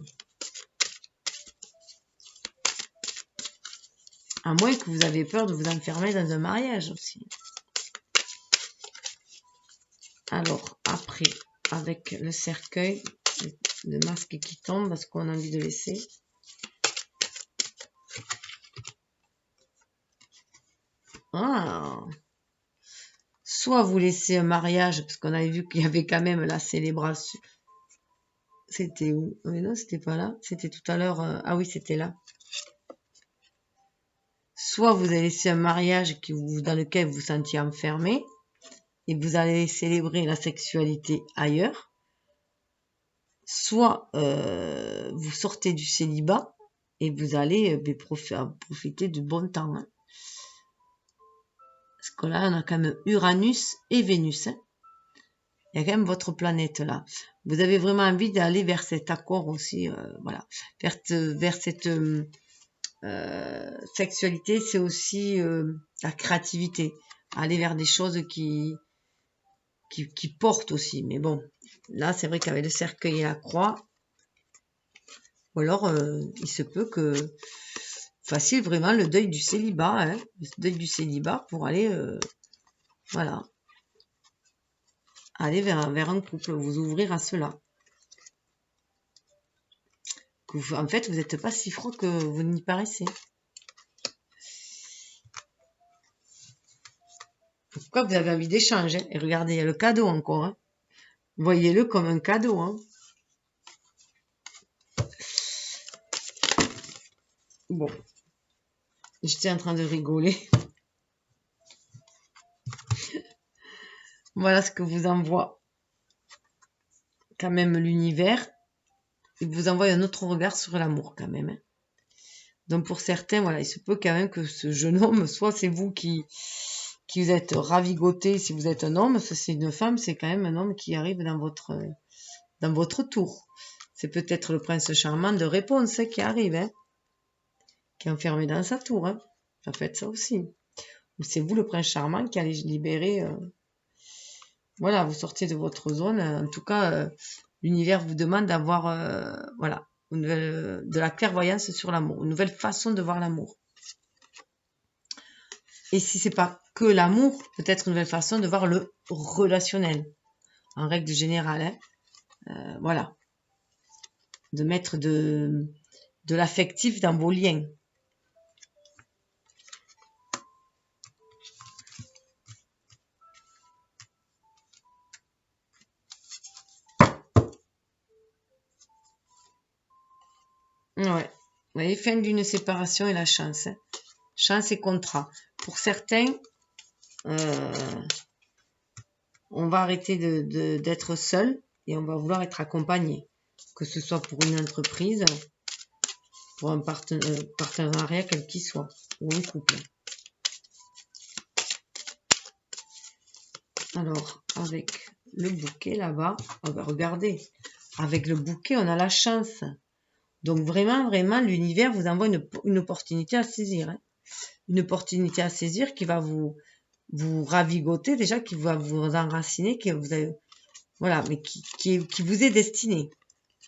À moins que vous avez peur de vous enfermer dans un mariage aussi. Alors, après, avec le cercueil, le masque qui tombe, parce qu'on a envie de laisser. Ah, soit vous laissez un mariage, parce qu'on avait vu qu'il y avait quand même la célébration. C'était où? Mais non, c'était pas là. C'était tout à l'heure. Ah oui, c'était là. Soit vous allez laisser un mariage dans lequel vous vous sentiez enfermé et vous allez célébrer la sexualité ailleurs. Soit vous sortez du célibat et vous allez profiter du bon temps. Hein. Parce que là, on a quand même Uranus et Vénus. Hein. Il y a quand même votre planète là. Vous avez vraiment envie d'aller vers cet accord aussi. Voilà. Vers cette sexualité, c'est aussi la créativité. Aller vers des choses qui portent aussi. Mais bon, là, c'est vrai qu'avec le cercueil et la croix, ou alors, il se peut que fassiez vraiment le deuil du célibat, hein, le deuil du célibat pour aller, voilà, aller vers un couple, vous ouvrir à cela. En fait, vous n'êtes pas si froid que vous n'y paraissez. Pourquoi vous avez envie d'échanger? Et regardez, il y a le cadeau encore. Hein. Voyez-le comme un cadeau. Hein. Bon, j'étais en train de rigoler. Voilà ce que vous envoie quand même l'univers. Il vous envoie un autre regard sur l'amour quand même. Hein. Donc pour certains, voilà, il se peut quand même que ce jeune homme, soit c'est vous qui vous êtes ravigoté si vous êtes un homme, si c'est une femme, c'est quand même un homme qui arrive dans votre tour. C'est peut-être le prince charmant de réponse qui arrive, hein, qui est enfermé dans sa tour. Hein. Ça peut être ça aussi. Ou c'est vous le prince charmant qui allez libérer. Voilà, vous sortez de votre zone. En tout cas, l'univers vous demande d'avoir voilà, de la clairvoyance sur l'amour, une nouvelle façon de voir l'amour. Et si c'est pas que l'amour, peut-être une nouvelle façon de voir le relationnel, en règle générale. Hein. Voilà. De mettre de l'affectif dans vos liens. Ouais. Vous voyez, fin d'une séparation et la chance. Hein. Chance et contrat. Pour certains, on va arrêter d'être seul et on va vouloir être accompagné. Que ce soit pour une entreprise, pour un partenariat quel qu'il soit, ou un couple. Alors, avec le bouquet là-bas, regardez, avec le bouquet, on a la chance. Donc vraiment, vraiment, l'univers vous envoie une opportunité à saisir. Hein. Une opportunité à saisir qui va vous ravigoter déjà, qui va vous enraciner, voilà, mais qui vous est destiné.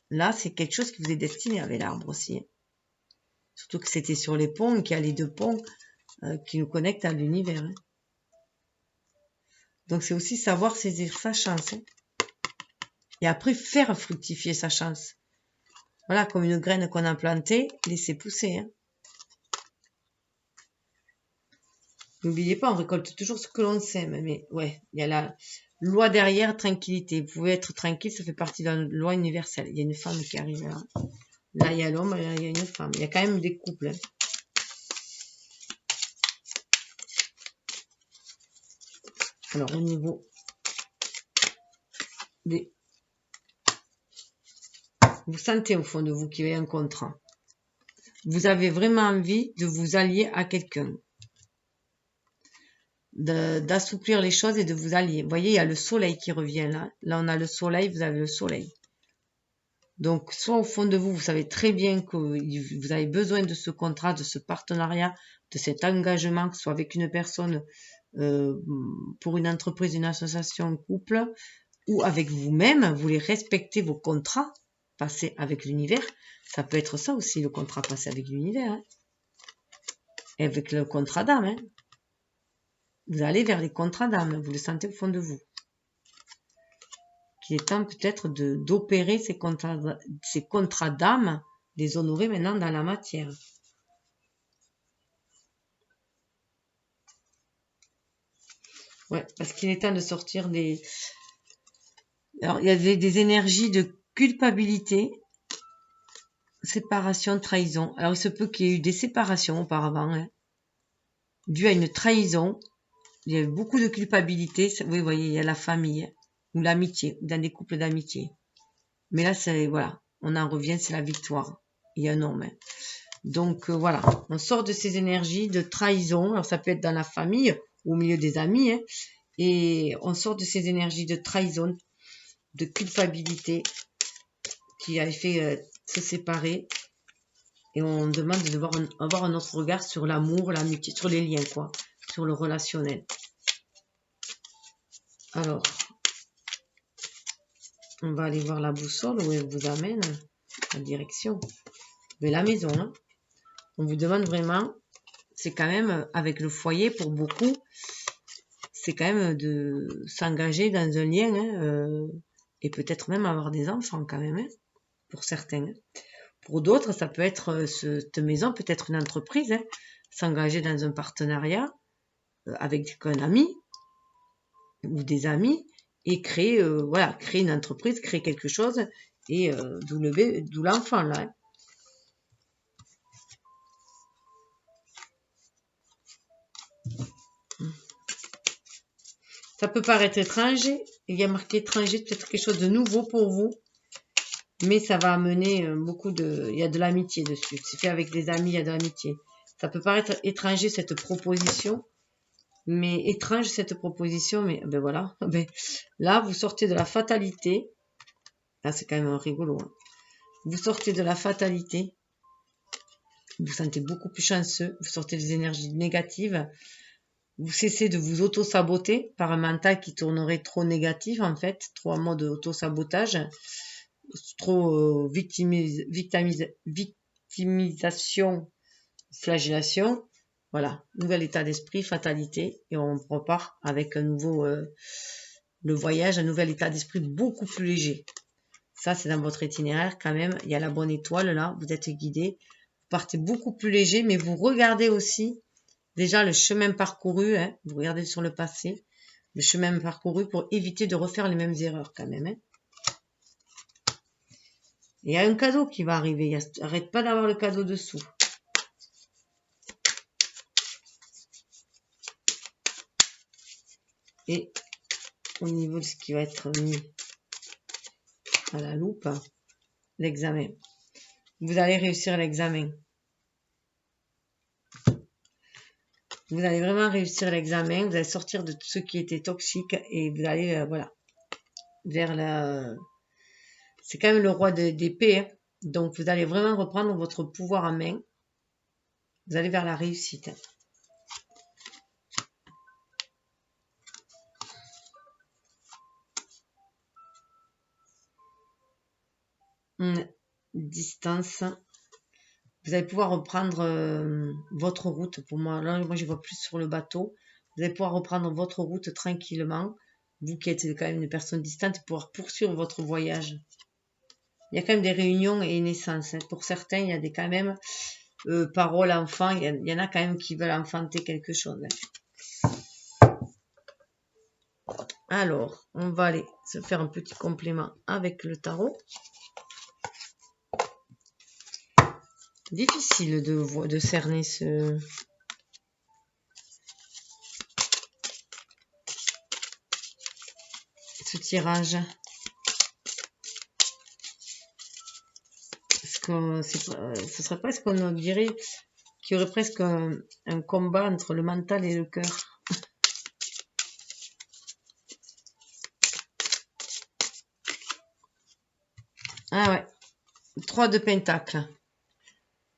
Là, c'est quelque chose qui vous est destiné avec l'arbre aussi. Hein. Surtout que c'était sur les ponts, qu'il y a les deux ponts qui nous connectent à l'univers. Hein. Donc c'est aussi savoir saisir sa chance. Hein. Et après, faire fructifier sa chance. Voilà, comme une graine qu'on a plantée, laisser pousser. Hein. N'oubliez pas, on récolte toujours ce que l'on sème. Mais ouais, il y a la loi derrière, tranquillité. Vous pouvez être tranquille, ça fait partie de la loi universelle. Il y a une femme qui arrive là. Là, il y a l'homme, là, il y a une femme. Il y a quand même des couples. Hein. Alors, au niveau des... Vous sentez au fond de vous qu'il y a un contrat. Vous avez vraiment envie de vous allier à quelqu'un. D'assouplir les choses et de vous allier. Vous voyez, il y a le soleil qui revient là. Là, on a le soleil, vous avez le soleil. Donc, soit au fond de vous, vous savez très bien que vous avez besoin de ce contrat, de ce partenariat, de cet engagement, que ce soit avec une personne, pour une entreprise, une association, un couple, ou avec vous-même, vous voulez respecter vos contrats passés avec l'univers. Ça peut être ça aussi, le contrat passé avec l'univers. Hein. Et avec le contrat d'âme. Hein. Vous allez vers les contrats d'âme, vous le sentez au fond de vous. Qu'il est temps peut-être d'opérer ces contrats d'âme, les honorer maintenant dans la matière. Ouais, parce qu'il est temps de sortir des... Alors, il y a des énergies de culpabilité, séparation, trahison. Alors, il se peut qu'il y ait eu des séparations auparavant, hein, dû à une trahison. Il y a eu beaucoup de culpabilité. Vous voyez, il y a la famille, ou l'amitié, dans des couples d'amitié. Mais là, c'est, voilà, on en revient, c'est la victoire. Il y a un homme. Hein. Donc, voilà, on sort de ces énergies de trahison. Alors, ça peut être dans la famille, ou au milieu des amis, hein, et on sort de ces énergies de trahison, de culpabilité, qui avait fait se séparer. Et on demande de devoir avoir un autre regard sur l'amour, l'amitié, sur les liens, quoi, sur le relationnel. Alors, on va aller voir la boussole où elle vous amène, la direction de la maison. Hein. On vous demande vraiment, c'est quand même, avec le foyer, pour beaucoup, c'est quand même de s'engager dans un lien, hein, et peut-être même avoir des enfants quand même, hein, pour certains. Hein. Pour d'autres, ça peut être, cette maison peut être une entreprise, hein, s'engager dans un partenariat avec un ami ou des amis et créer, voilà, créer une entreprise, créer quelque chose et d'où l'enfant là. Hein. Ça peut paraître étranger, il y a marqué étranger, peut-être quelque chose de nouveau pour vous, mais ça va amener beaucoup de... Il y a de l'amitié dessus, c'est fait avec des amis, il y a de l'amitié. Ça peut paraître étranger cette proposition, mais étrange cette proposition, mais ben voilà, ben, là vous sortez de la fatalité, là c'est quand même rigolo, hein. Vous sortez de la fatalité, vous vous sentez beaucoup plus chanceux, vous sortez des énergies négatives, vous cessez de vous auto-saboter par un mental qui tournerait trop négatif en fait, trop en mode auto-sabotage, trop victimisation, flagellation. Voilà, nouvel état d'esprit, fatalité, et on repart avec un nouveau, le voyage, un nouvel état d'esprit beaucoup plus léger. Ça, c'est dans votre itinéraire quand même. Il y a la bonne étoile là, vous êtes guidé. Vous partez beaucoup plus léger, mais vous regardez aussi déjà le chemin parcouru. Hein, vous regardez sur le passé, le chemin parcouru pour éviter de refaire les mêmes erreurs quand même. Hein. Il y a un cadeau qui va arriver. Arrête pas d'avoir le cadeau dessous. Et au niveau de ce qui va être mis à la loupe, l'examen. Vous allez réussir l'examen. Vous allez vraiment réussir l'examen. Vous allez sortir de tout ce qui était toxique et vous allez, voilà, vers la... C'est quand même le roi d'épée. Hein. Donc, vous allez vraiment reprendre votre pouvoir en main. Vous allez vers la réussite. Distance. Vous allez pouvoir reprendre votre route. Pour moi, là, moi, je vois plus sur le bateau. Vous allez pouvoir reprendre votre route tranquillement. Vous qui êtes quand même une personne distante, pouvoir poursuivre votre voyage. Il y a quand même des réunions et naissances. Hein. Pour certains, il y a quand même paroles enfants. Il y en a quand même qui veulent enfanter quelque chose. Hein. Alors, on va aller se faire un petit complément avec le tarot. Difficile de cerner ce tirage. Parce que ce serait presque, on dirait qu'il y aurait presque un combat entre le mental et le cœur. Ah ouais, 3 de pentacles.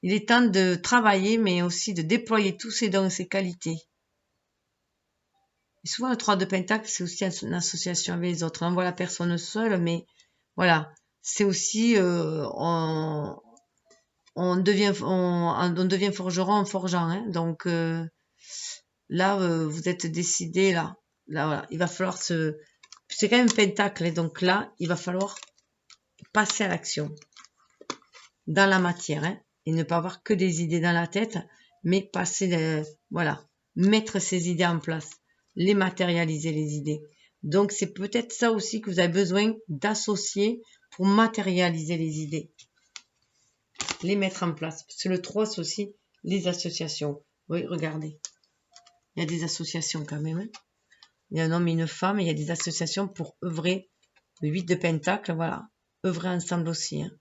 Il est temps de travailler, mais aussi de déployer tous ses dons et ses qualités. Et souvent, le 3 de pentacle, c'est aussi une association avec les autres. On voit la personne seule, mais voilà, c'est aussi, on devient forgeron en forgeant. Hein. Donc là, vous êtes décidé, là, voilà, il va falloir c'est quand même un pentacle, hein, donc là, il va falloir passer à l'action dans la matière, hein, et ne pas avoir que des idées dans la tête, mais passer, voilà, mettre ces idées en place, les matérialiser les idées. Donc c'est peut-être ça aussi que vous avez besoin d'associer pour matérialiser les idées, les mettre en place. Parce que le 3, c'est aussi les associations. Oui, regardez, il y a des associations quand même. Hein. Il y a un homme et une femme, et il y a des associations pour œuvrer. Le 8 de pentacle, voilà, œuvrer ensemble aussi. Hein.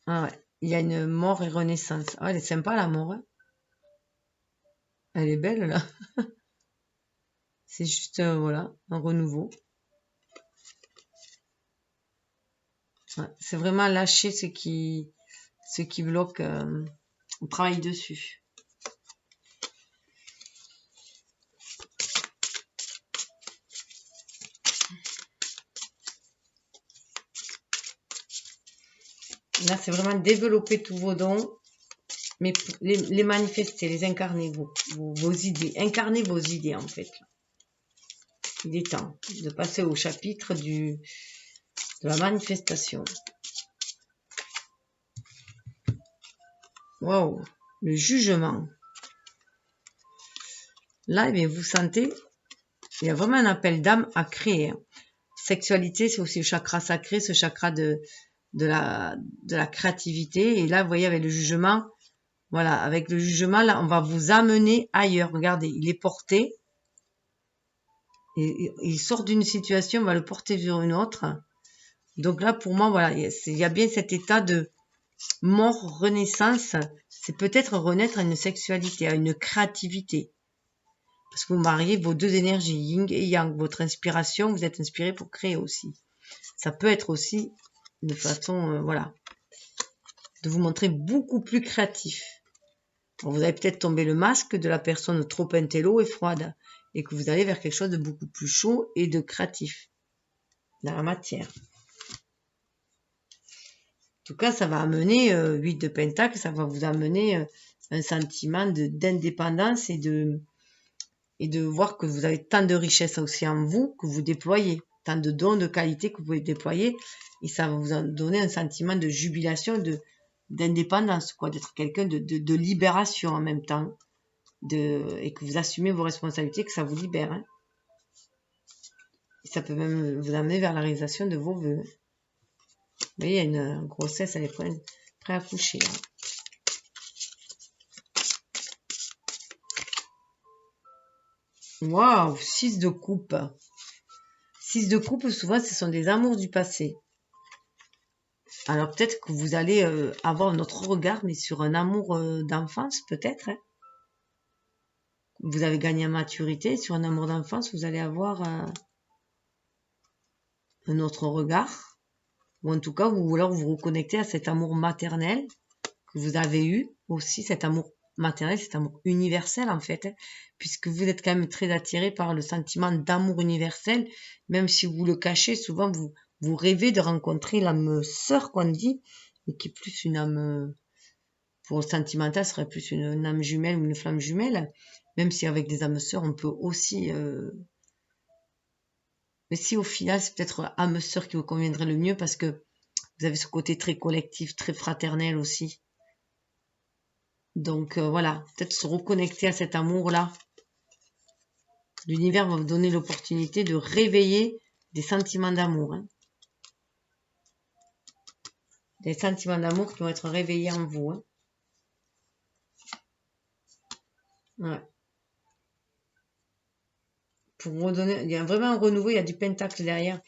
Ah ouais, il y a une mort et renaissance. Ah, elle est sympa la mort. Hein. Elle est belle là. C'est juste, voilà, un renouveau. Ouais, c'est vraiment lâcher ce qui bloque. On travaille dessus. Là, c'est vraiment développer tous vos dons, mais les manifester, les incarner, vos idées. Incarner vos idées, en fait. Il est temps de passer au chapitre de la manifestation. Waouh, le jugement. Là, eh bien, vous sentez, il y a vraiment un appel d'âme à créer. Sexualité, c'est aussi le chakra sacré, ce chakra de la créativité. Et là, vous voyez, avec le jugement, voilà, avec le jugement, là, on va vous amener ailleurs. Regardez, il est porté. Et il sort d'une situation, on va le porter vers une autre. Donc là, pour moi, voilà, il y a bien cet état de mort, renaissance. C'est peut-être renaître à une sexualité, à une créativité. Parce que vous mariez vos deux énergies, yin et yang. Votre inspiration, vous êtes inspiré pour créer aussi. Ça peut être aussi une façon, voilà, de vous montrer beaucoup plus créatif. Vous allez peut-être tomber le masque de la personne trop intello et froide et que vous allez vers quelque chose de beaucoup plus chaud et de créatif dans la matière. En tout cas, ça va amener 8 de pentacle, ça va vous amener un sentiment d'indépendance et de voir que vous avez tant de richesses aussi en vous que vous déployez, tant de dons, de qualités que vous pouvez déployer, et ça va vous donner un sentiment de jubilation, d'indépendance, quoi, d'être quelqu'un de libération en même temps, et que vous assumez vos responsabilités, que ça vous libère. Hein. Et ça peut même vous amener vers la réalisation de vos vœux. Vous voyez, il y a une grossesse, elle est prête à accoucher. Hein. Waouh, 6 de coupe. 6 de coupe, souvent, ce sont des amours du passé. Alors peut-être que vous allez avoir notre regard, mais sur un amour d'enfance, peut-être. Hein. Vous avez gagné en maturité, sur un amour d'enfance, vous allez avoir un autre regard. Ou en tout cas, vous voulez vous reconnecter à cet amour maternel que vous avez eu aussi, cet amour maternel, cet amour universel en fait, hein, puisque vous êtes quand même très attiré par le sentiment d'amour universel, même si vous le cachez, souvent vous rêvez de rencontrer l'âme sœur qu'on dit, mais qui est plus une âme, pour le sentimental, serait plus une âme jumelle ou une flamme jumelle, même si avec des âmes sœurs, on peut aussi... Mais si au final, c'est peut-être âme sœur qui vous conviendrait le mieux, parce que vous avez ce côté très collectif, très fraternel aussi. Donc voilà, peut-être se reconnecter à cet amour-là. L'univers va vous donner l'opportunité de réveiller des sentiments d'amour. Hein. Des sentiments d'amour qui vont être réveillés en vous. Hein. Ouais. Pour vous redonner, il y a vraiment un renouveau, il y a du pentacle derrière.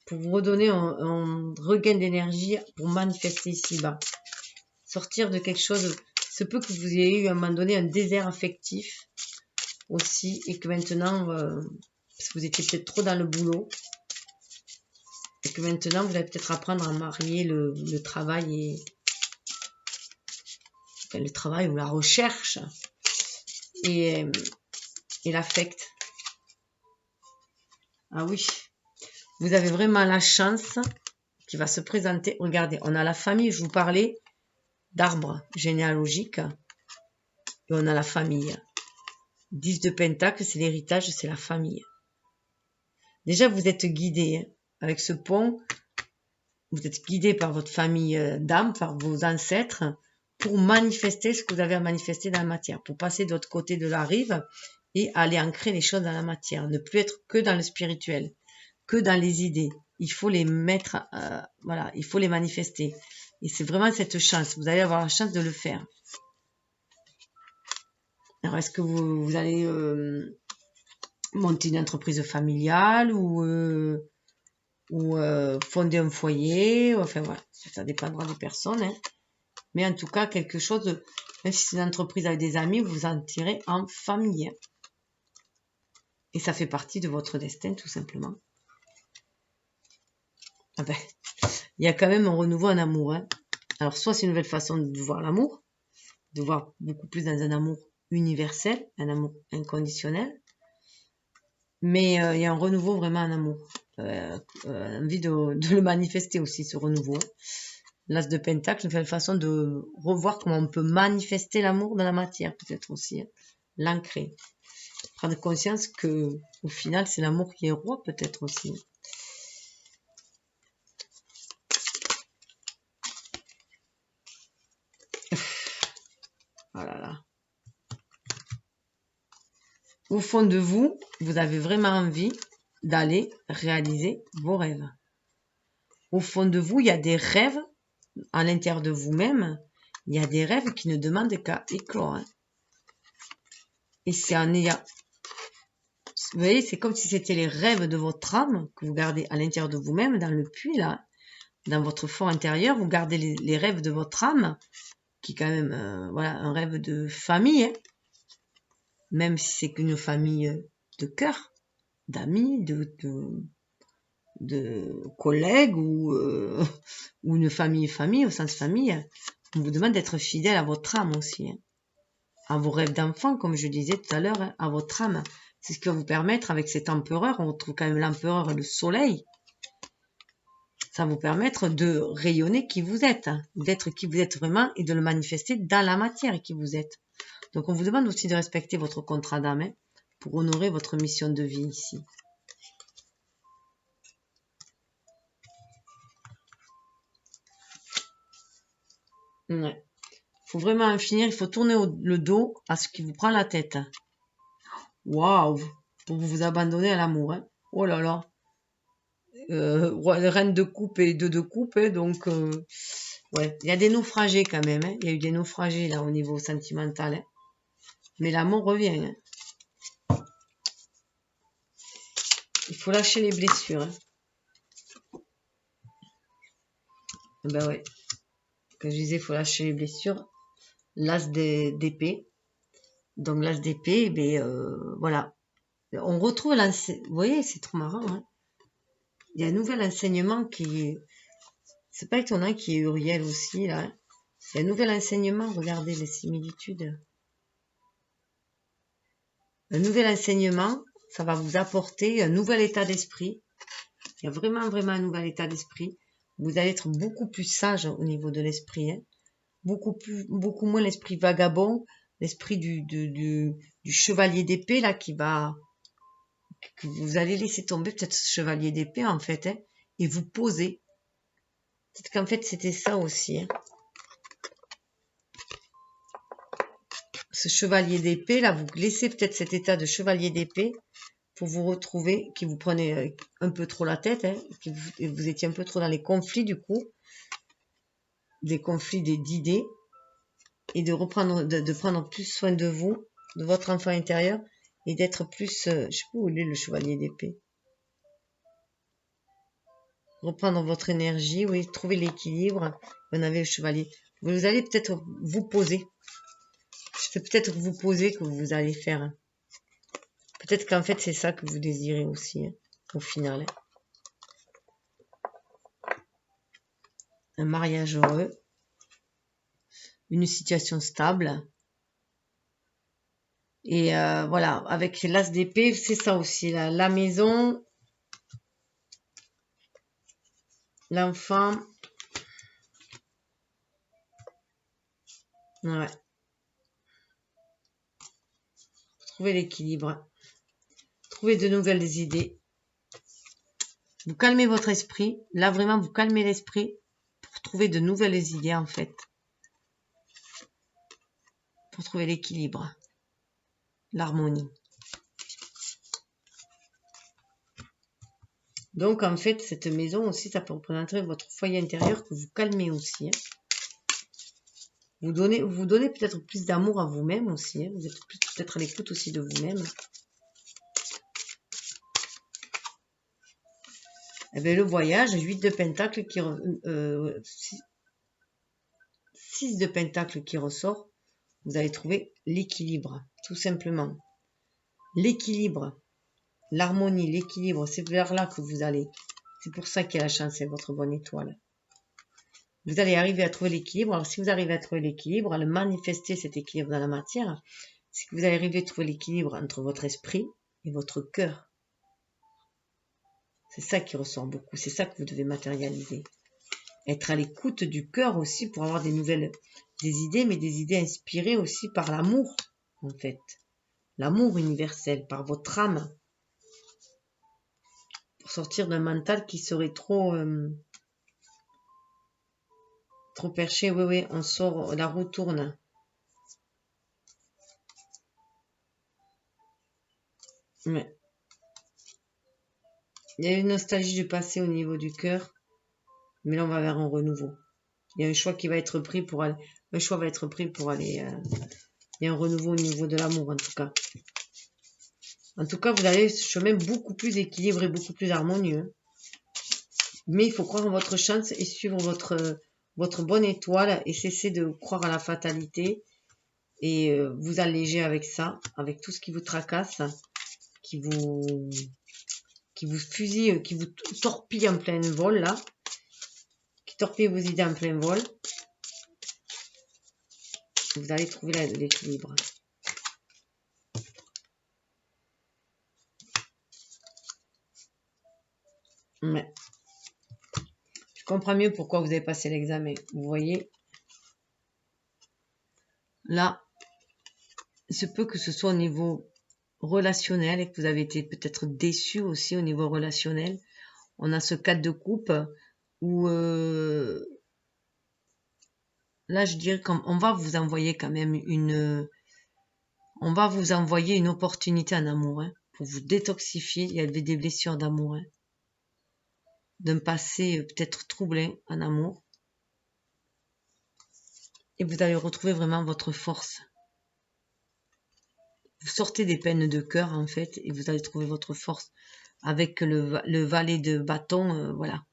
Pour vous redonner un regain d'énergie pour manifester ici-bas. Sortir de quelque chose. Se peut que vous ayez eu à un moment donné un désert affectif aussi. Et que maintenant, parce que vous étiez peut-être trop dans le boulot. Et que maintenant, vous allez peut-être apprendre à marier le travail et... Enfin, le travail ou la recherche. Et l'affect. Ah oui. Vous avez vraiment la chance qui va se présenter. Regardez, on a la famille, je vous parlais d'arbre généalogique. Et on a la famille. 10 de Pentacle, c'est l'héritage, c'est la famille. Déjà, vous êtes guidé hein, avec ce pont. Vous êtes guidé par votre famille d'âme, par vos ancêtres, pour manifester ce que vous avez à manifester dans la matière, pour passer de l'autre côté de la rive et aller ancrer les choses dans la matière. Ne plus être que dans le spirituel, que dans les idées. Il faut les mettre, voilà, il faut les manifester. Et c'est vraiment cette chance. Vous allez avoir la chance de le faire. Alors, est-ce que vous allez monter une entreprise familiale ou fonder un foyer? Enfin, voilà, ça dépendra des personnes. Hein. Mais en tout cas, quelque chose, même si c'est une entreprise avec des amis, vous en tirez en famille. Et ça fait partie de votre destin, tout simplement. Ah ben, il y a quand même un renouveau en amour. Hein. Alors, soit c'est une nouvelle façon de voir l'amour, de voir beaucoup plus dans un amour universel, un amour inconditionnel. Mais il y a un renouveau vraiment en amour. Envie de le manifester aussi, ce renouveau. L'As de Pentacle, une façon de revoir comment on peut manifester l'amour dans la matière, peut-être aussi. Hein. L'ancrer. Prendre conscience que, au final, c'est l'amour qui est roi, peut-être aussi. Oh là là. Au fond de vous, vous avez vraiment envie d'aller réaliser vos rêves. Au fond de vous, il y a des rêves à l'intérieur de vous-même. Il y a des rêves qui ne demandent qu'à éclore. Hein. Et c'est en ayant... Vous voyez, c'est comme si c'était les rêves de votre âme que vous gardez à l'intérieur de vous-même, dans le puits, là, dans votre fond intérieur. Vous gardez les rêves de votre âme, qui est quand même voilà, un rêve de famille. Hein. Même si c'est qu'une famille de cœur, d'amis, de collègues ou une famille au sens famille, on vous demande d'être fidèle à votre âme aussi, hein. À vos rêves d'enfant, comme je disais tout à l'heure, hein, à votre âme. C'est ce qui va vous permettre, avec cet empereur, on retrouve quand même l'empereur, le soleil, ça va vous permettre de rayonner qui vous êtes, hein, d'être qui vous êtes vraiment et de le manifester dans la matière qui vous êtes. Donc on vous demande aussi de respecter votre contrat d'âme hein, pour honorer votre mission de vie ici. Ouais. Faut vraiment en finir, il faut tourner le dos à ce qui vous prend la tête. Waouh! Pour vous abandonner à l'amour. Hein. Oh là là! Reine de coupe et deux de coupe, hein, donc ouais, il y a des naufragés quand même. Hein. Il y a eu des naufragés là au niveau sentimental. Hein. Mais l'amour revient. Hein. Il faut lâcher les blessures. Hein. Ben ouais. Comme je disais, il faut lâcher les blessures. L'as d'épée. Donc l'as d'épée, ben voilà. On retrouve l'enseignement. Vous voyez, c'est trop marrant. Hein. Il y a un nouvel enseignement qui... C'est pas étonnant qu'il y ait Uriel aussi, là. Hein. Il y a un nouvel enseignement. Regardez les similitudes. Un nouvel enseignement, ça va vous apporter un nouvel état d'esprit. Il y a vraiment un nouvel état d'esprit. Vous allez être beaucoup plus sage au niveau de l'esprit. Hein. Beaucoup moins l'esprit vagabond, l'esprit du chevalier d'épée, là, que vous allez laisser tomber, peut-être ce chevalier d'épée, en fait, hein, et vous poser. Peut-être qu'en fait, c'était ça aussi. Hein. Ce chevalier d'épée, là, vous laissez peut-être cet état de chevalier d'épée pour vous retrouver, qui vous prenez un peu trop la tête, hein, vous étiez un peu trop dans les conflits du coup, des conflits d'idées, et de reprendre, de prendre plus soin de vous, de votre enfant intérieur, et d'être plus, je sais pas où il est le chevalier d'épée. Reprendre votre énergie, oui, trouver l'équilibre. Vous en avez le chevalier. Vous allez peut-être vous poser. C'est peut-être vous poser que vous allez faire. Hein. Peut-être qu'en fait, c'est ça que vous désirez aussi, hein, au final. Hein. Un mariage heureux. Une situation stable. Et voilà, avec l'as d'épée, c'est ça aussi. La maison, l'enfant. Ouais. Trouver l'équilibre. Trouver de nouvelles idées. Vous calmez votre esprit. Là, vraiment, vous calmez l'esprit pour trouver de nouvelles idées, en fait. Pour trouver l'équilibre. L'harmonie. Donc, en fait, cette maison aussi, ça peut représenter votre foyer intérieur que vous calmez aussi. Hein. Vous donnez peut-être plus d'amour à vous-même aussi. Hein. Vous êtes peut-être à l'écoute aussi de vous-même. Eh bien, le voyage, 8 de pentacles qui 6 de pentacles qui ressort. Vous allez trouver l'équilibre, tout simplement. L'équilibre, l'harmonie, l'équilibre, c'est vers là que vous allez. C'est pour ça qu'il y a la chance, c'est votre bonne étoile. Vous allez arriver à trouver l'équilibre. Alors, si vous arrivez à trouver l'équilibre, à le manifester, cet équilibre dans la matière, c'est que vous allez arriver à trouver l'équilibre entre votre esprit et votre cœur. C'est ça qui ressort beaucoup. C'est ça que vous devez matérialiser. Être à l'écoute du cœur aussi pour avoir des idées, mais des idées inspirées aussi par l'amour, en fait. L'amour universel, par votre âme. Pour sortir d'un mental qui serait trop perché. Oui, oui, on sort, la roue tourne. Ouais. Il y a une nostalgie du passé au niveau du cœur, mais là on va vers un renouveau. Il y a un choix qui va être pris pour aller. Un choix va être pris pour aller. Il y a un renouveau au niveau de l'amour en tout cas. En tout cas, vous allez ce chemin beaucoup plus équilibré, beaucoup plus harmonieux. Mais il faut croire en votre chance et suivre votre bonne étoile et cesser de croire à la fatalité et vous alléger avec ça, avec tout ce qui vous tracasse, qui vous fusille, qui vous torpille en plein vol là, qui torpille vos idées en plein vol. Vous allez trouver l'équilibre. Ouais. Je comprends mieux pourquoi vous avez passé l'examen. Vous voyez, là, il se peut que ce soit au niveau relationnel et que vous avez été peut-être déçu aussi au niveau relationnel. On a ce 4 de coupe où là, je dirais qu'on va vous envoyer quand même on va vous envoyer une opportunité en amour hein, pour vous détoxifier. Il y avait des blessures d'amour, hein, d'un passé peut-être troublé en amour. Et vous allez retrouver vraiment votre force. Vous sortez des peines de cœur en fait et vous allez trouver votre force avec le valet de bâton, voilà.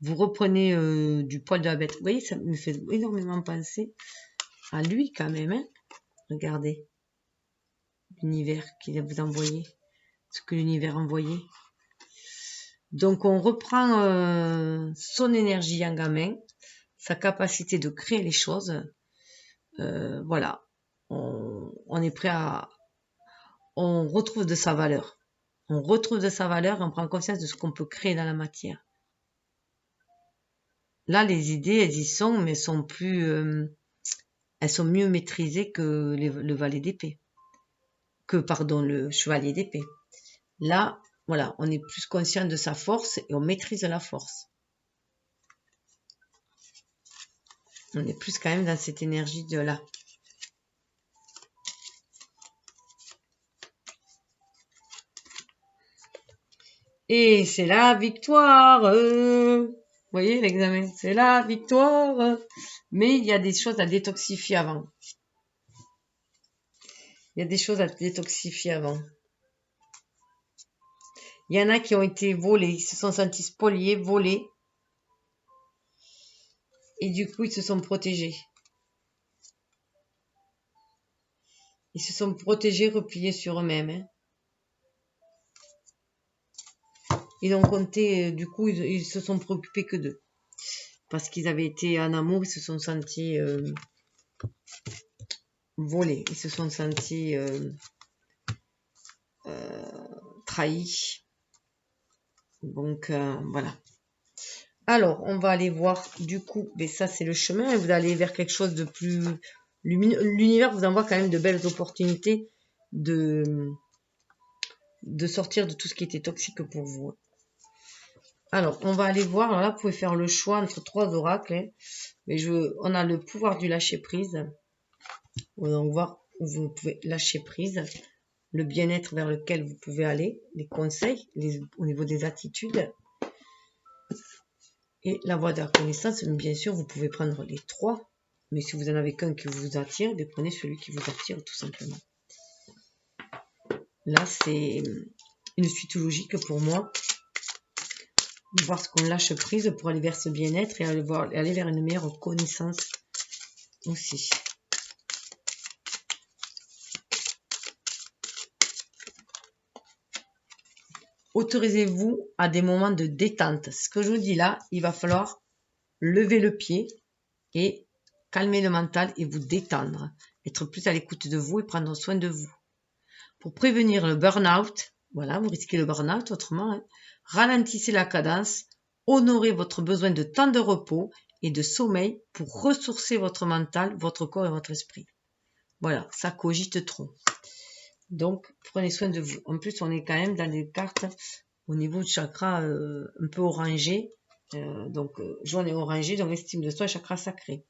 Vous reprenez du poil de la bête. Vous voyez, ça me fait énormément penser à lui quand même. Hein. Regardez l'univers qu'il a vous envoyé, ce que l'univers a envoyé. Donc on reprend son énergie en gamin, sa capacité de créer les choses. Voilà, on est prêt à... On retrouve de sa valeur. On retrouve de sa valeur et on prend conscience de ce qu'on peut créer dans la matière. Là, les idées, elles y sont, mais elles sont mieux maîtrisées que le valet d'épée. Pardon, le chevalier d'épée. Là, voilà, on est plus conscient de sa force et on maîtrise la force. On est plus quand même dans cette énergie de là. Et c'est la victoire. Vous voyez l'examen, c'est la victoire. Mais il y a des choses à détoxifier avant. Il y a des choses à détoxifier avant. Il y en a qui ont été volés, ils se sont sentis spoliés, volés. Et du coup, ils se sont protégés. Ils se sont protégés, repliés sur eux-mêmes. Hein. Ils ont compté, du coup, ils se sont préoccupés que d'eux. Parce qu'ils avaient été en amour, ils se sont sentis volés. Ils se sont sentis trahis. Donc, voilà. Alors, on va aller voir, du coup, mais ça, c'est le chemin. Vous allez vers quelque chose de plus lumineux. L'univers vous envoie quand même de belles opportunités de sortir de tout ce qui était toxique pour vous. Alors, on va aller voir. Alors là, vous pouvez faire le choix entre 3 oracles. Hein, mais on a le pouvoir du lâcher-prise. On va voir où vous pouvez lâcher prise. Le bien-être vers lequel vous pouvez aller. Les conseils au niveau des attitudes. Et la voie de la connaissance. Bien sûr, vous pouvez prendre les 3. Mais si vous n'en avez qu'un qui vous attire, prenez celui qui vous attire tout simplement. Là, c'est une suite logique pour moi. De voir ce qu'on lâche prise pour aller vers ce bien-être et aller vers une meilleure connaissance aussi. Autorisez-vous à des moments de détente. Ce que je vous dis là, il va falloir lever le pied et calmer le mental et vous détendre. Être plus à l'écoute de vous et prendre soin de vous. Pour prévenir le burn-out, voilà, vous risquez le burn-out autrement, hein, ralentissez la cadence, honorez votre besoin de temps de repos et de sommeil pour ressourcer votre mental, votre corps et votre esprit. Voilà, ça cogite trop. Donc, prenez soin de vous. En plus, on est quand même dans des cartes au niveau du chakra un peu orangé. Jaune et orangé, donc estime de soi, chakra sacré.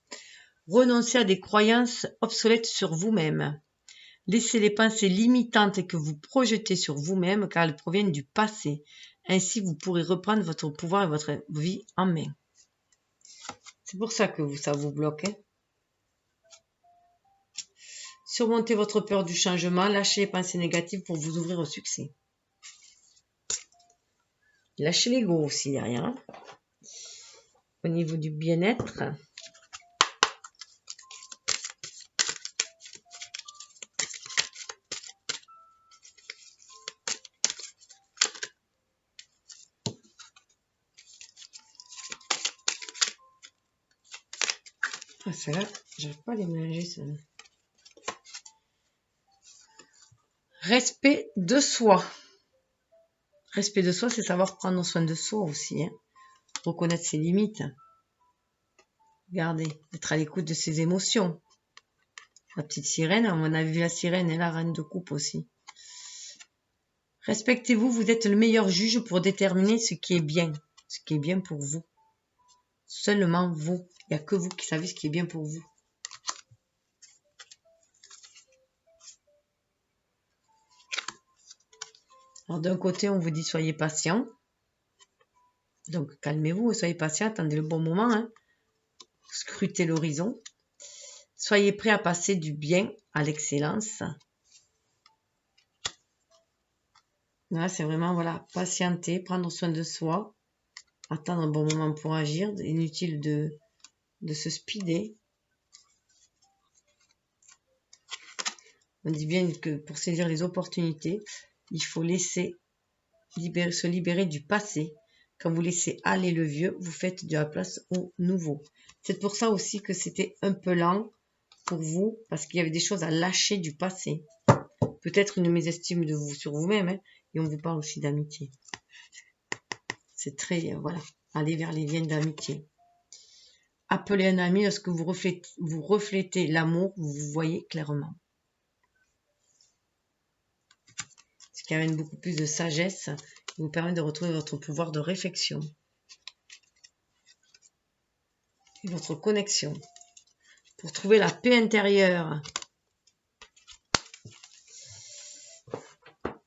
Renoncez à des croyances obsolètes sur vous-même. Laissez les pensées limitantes que vous projetez sur vous-même car elles proviennent du passé. Ainsi, vous pourrez reprendre votre pouvoir et votre vie en main. C'est pour ça que ça vous bloque. Hein. Surmontez votre peur du changement, lâchez les pensées négatives pour vous ouvrir au succès. Lâchez l'ego aussi derrière. Hein. Au niveau du bien-être. Ah, celle-là, j'arrive pas à les mélanger. Respect de soi. Respect de soi, c'est savoir prendre soin de soi aussi. Hein. Reconnaître ses limites. Regardez, être à l'écoute de ses émotions. La petite sirène, on a vu la sirène et la reine de coupe aussi. Respectez-vous, vous êtes le meilleur juge pour déterminer ce qui est bien pour vous. Seulement vous. Il n'y a que vous qui savez ce qui est bien pour vous. Alors d'un côté, on vous dit soyez patient. Donc calmez-vous, soyez patient, attendez le bon moment. Hein. Scrutez l'horizon. Soyez prêt à passer du bien à l'excellence. Là, c'est vraiment, voilà, patienter, prendre soin de soi, attendre un bon moment pour agir. Inutile de se speeder. On dit bien que pour saisir les opportunités, il faut se libérer du passé. Quand vous laissez aller le vieux, vous faites de la place au nouveau. C'est pour ça aussi que c'était un peu lent pour vous, parce qu'il y avait des choses à lâcher du passé. Peut-être une mésestime de vous sur vous-même, hein, et on vous parle aussi d'amitié. C'est très, voilà, aller vers les liens d'amitié. Appelez un ami lorsque vous reflétez l'amour, vous vous voyez clairement. Ce qui amène beaucoup plus de sagesse et vous permet de retrouver votre pouvoir de réflexion et votre connexion. Pour trouver la paix intérieure.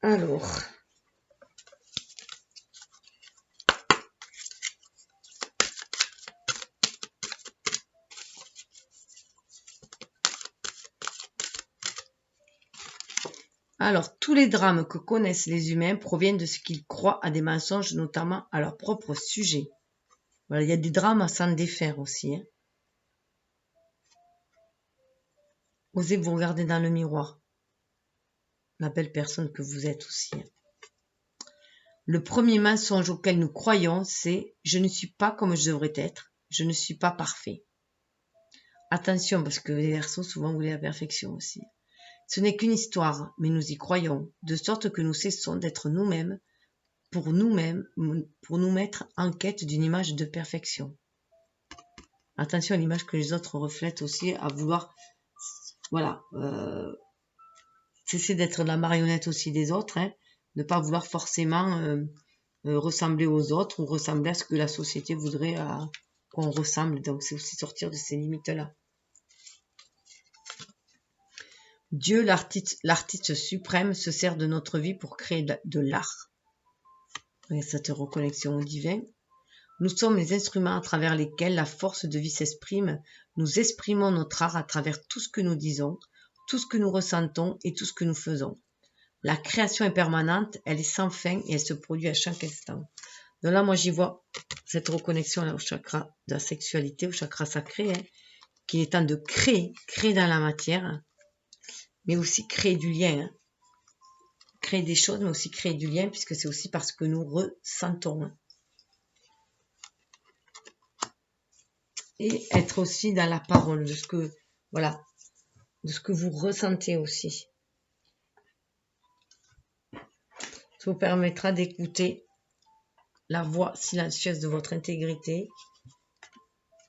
Alors, Alors, tous les drames que connaissent les humains proviennent de ce qu'ils croient à des mensonges, notamment à leur propre sujet. Voilà, il y a des drames à s'en défaire aussi. Hein. Osez vous regarder dans le miroir. La belle personne que vous êtes aussi. Hein. Le premier mensonge auquel nous croyons, c'est « je ne suis pas comme je devrais être, je ne suis pas parfait ». Attention, parce que les Verseaux, souvent, voulaient la perfection aussi. Ce n'est qu'une histoire, mais nous y croyons, de sorte que nous cessons d'être nous-mêmes pour nous mettre en quête d'une image de perfection. Attention à l'image que les autres reflètent aussi, à vouloir, voilà, cesser d'être la marionnette aussi des autres, hein, ne pas vouloir forcément ressembler aux autres ou ressembler à ce que la société voudrait qu'on ressemble. Donc c'est aussi sortir de ces limites-là. Dieu, l'artiste suprême, se sert de notre vie pour créer de l'art. Et cette reconnexion au divin. Nous sommes les instruments à travers lesquels la force de vie s'exprime. Nous exprimons notre art à travers tout ce que nous disons, tout ce que nous ressentons et tout ce que nous faisons. La création est permanente, elle est sans fin et elle se produit à chaque instant. Donc là, moi, j'y vois cette reconnexion là, au chakra de la sexualité, au chakra sacré, hein, qu'il est temps de créer dans la matière, mais aussi créer du lien. Hein. Créer des choses, mais aussi créer du lien, puisque c'est aussi parce que nous ressentons. Hein. Et être aussi dans la parole de ce que, voilà, de ce que vous ressentez aussi. Ça vous permettra d'écouter la voix silencieuse de votre intégrité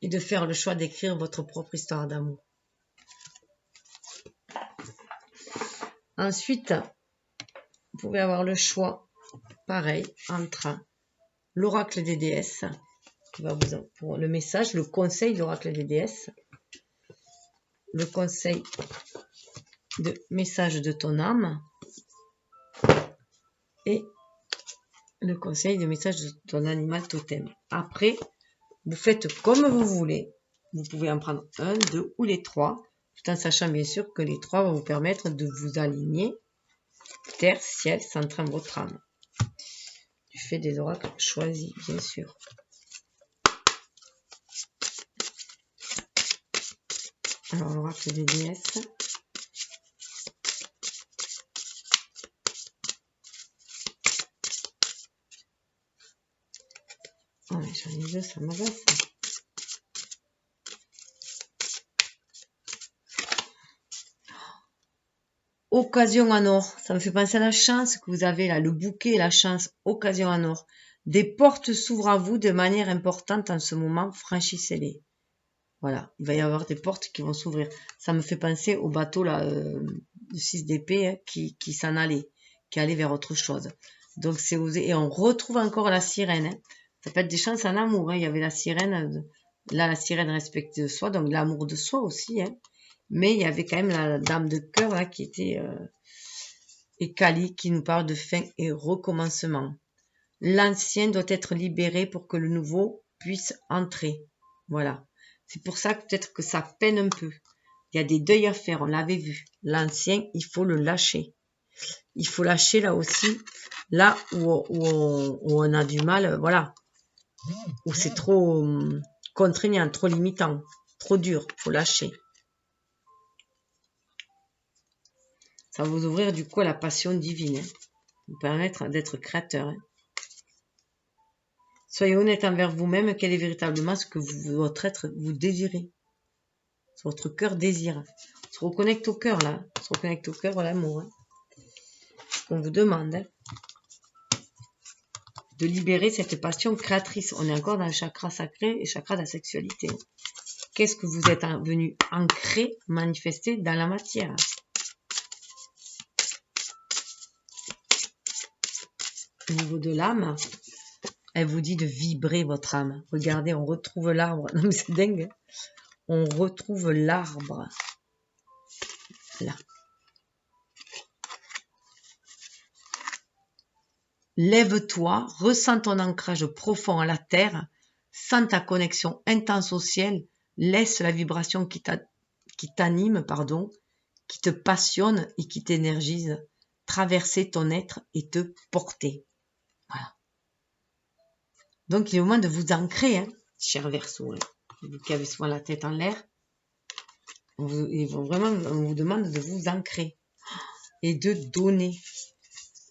et de faire le choix d'écrire votre propre histoire d'amour. Ensuite, vous pouvez avoir le choix, pareil, entre l'oracle des déesses, qui va vous pour le message, le conseil de l'oracle des déesses, le conseil de message de ton âme et le conseil de message de ton animal totem. Après, vous faites comme vous voulez. Vous pouvez en prendre un, deux ou les trois, tout en sachant bien sûr que les trois vont vous permettre de vous aligner terre, ciel, centrant votre âme. Du fait des oracles choisis, bien sûr. Alors, l'oracle des déesses. Oh, mais j'en ai deux, ça m'agace. Occasion en or. Ça me fait penser à la chance que vous avez là, le bouquet et la chance. Occasion en or. Des portes s'ouvrent à vous de manière importante en ce moment. Franchissez-les. Voilà. Il va y avoir des portes qui vont s'ouvrir. Ça me fait penser au bateau là, de 6 d'épée hein, qui s'en allait, qui allait vers autre chose. Donc c'est osé. Et on retrouve encore la sirène. Hein. Ça peut être des chances en amour. Hein. Il y avait la sirène. Là, la sirène respecte de soi, donc l'amour de soi aussi. Hein. Mais il y avait quand même la dame de cœur là qui était et Kali qui nous parle de fin et recommencement. L'ancien doit être libéré pour que le nouveau puisse entrer. Voilà. C'est pour ça que peut-être que ça peine un peu. Il y a des deuils à faire, on l'avait vu. L'ancien, il faut le lâcher. Il faut lâcher là aussi, là où on a du mal, voilà. Où c'est trop contraignant, trop limitant, trop dur, il faut lâcher. Ça va vous ouvrir du coup à la passion divine, hein. Vous permettre d'être créateur. Hein. Soyez honnête envers vous-même, quel est véritablement ce que votre être vous désirez. Ce que votre cœur désire. On se reconnecte au cœur là. On se reconnecte au cœur à l'amour. Hein. Ce qu'on vous demande. Hein. De libérer cette passion créatrice. On est encore dans le chakra sacré et le chakra de la sexualité. Qu'est-ce que vous êtes venu ancrer, manifester dans la matière? Au niveau de l'âme, elle vous dit de vibrer votre âme. Regardez, on retrouve l'arbre. Non mais c'est dingue. On retrouve l'arbre. Là. Lève-toi, ressens ton ancrage profond à la terre, sens ta connexion intense au ciel, laisse la vibration qui t'anime, qui te passionne et qui t'énergise traverser ton être et te porter. Voilà. Donc, il est au moment de vous ancrer, hein, cher Verseau. Vous qui avez souvent la tête en l'air, on vous demande de vous ancrer et de donner.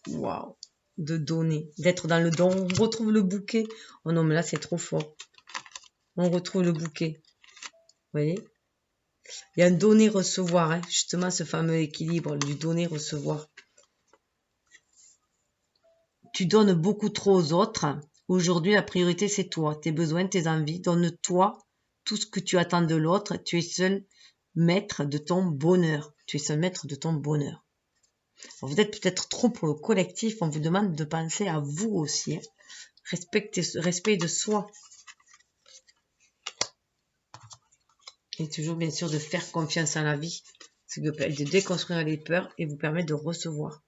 Waouh! De donner, d'être dans le don. On retrouve le bouquet. Oh non, mais là, c'est trop fort. On retrouve le bouquet. Vous voyez? Il y a un donner-recevoir, hein, justement, ce fameux équilibre du donner-recevoir. Tu donnes beaucoup trop aux autres. Aujourd'hui, la priorité, c'est toi. Tes besoins, tes envies. Donne-toi tout ce que tu attends de l'autre. Tu es seul maître de ton bonheur. Tu es seul maître de ton bonheur. Vous êtes peut-être trop pour le collectif. On vous demande de penser à vous aussi. Hein. Respect de soi. Et toujours, bien sûr, de faire confiance à la vie. C'est de déconstruire les peurs et vous permettre de recevoir.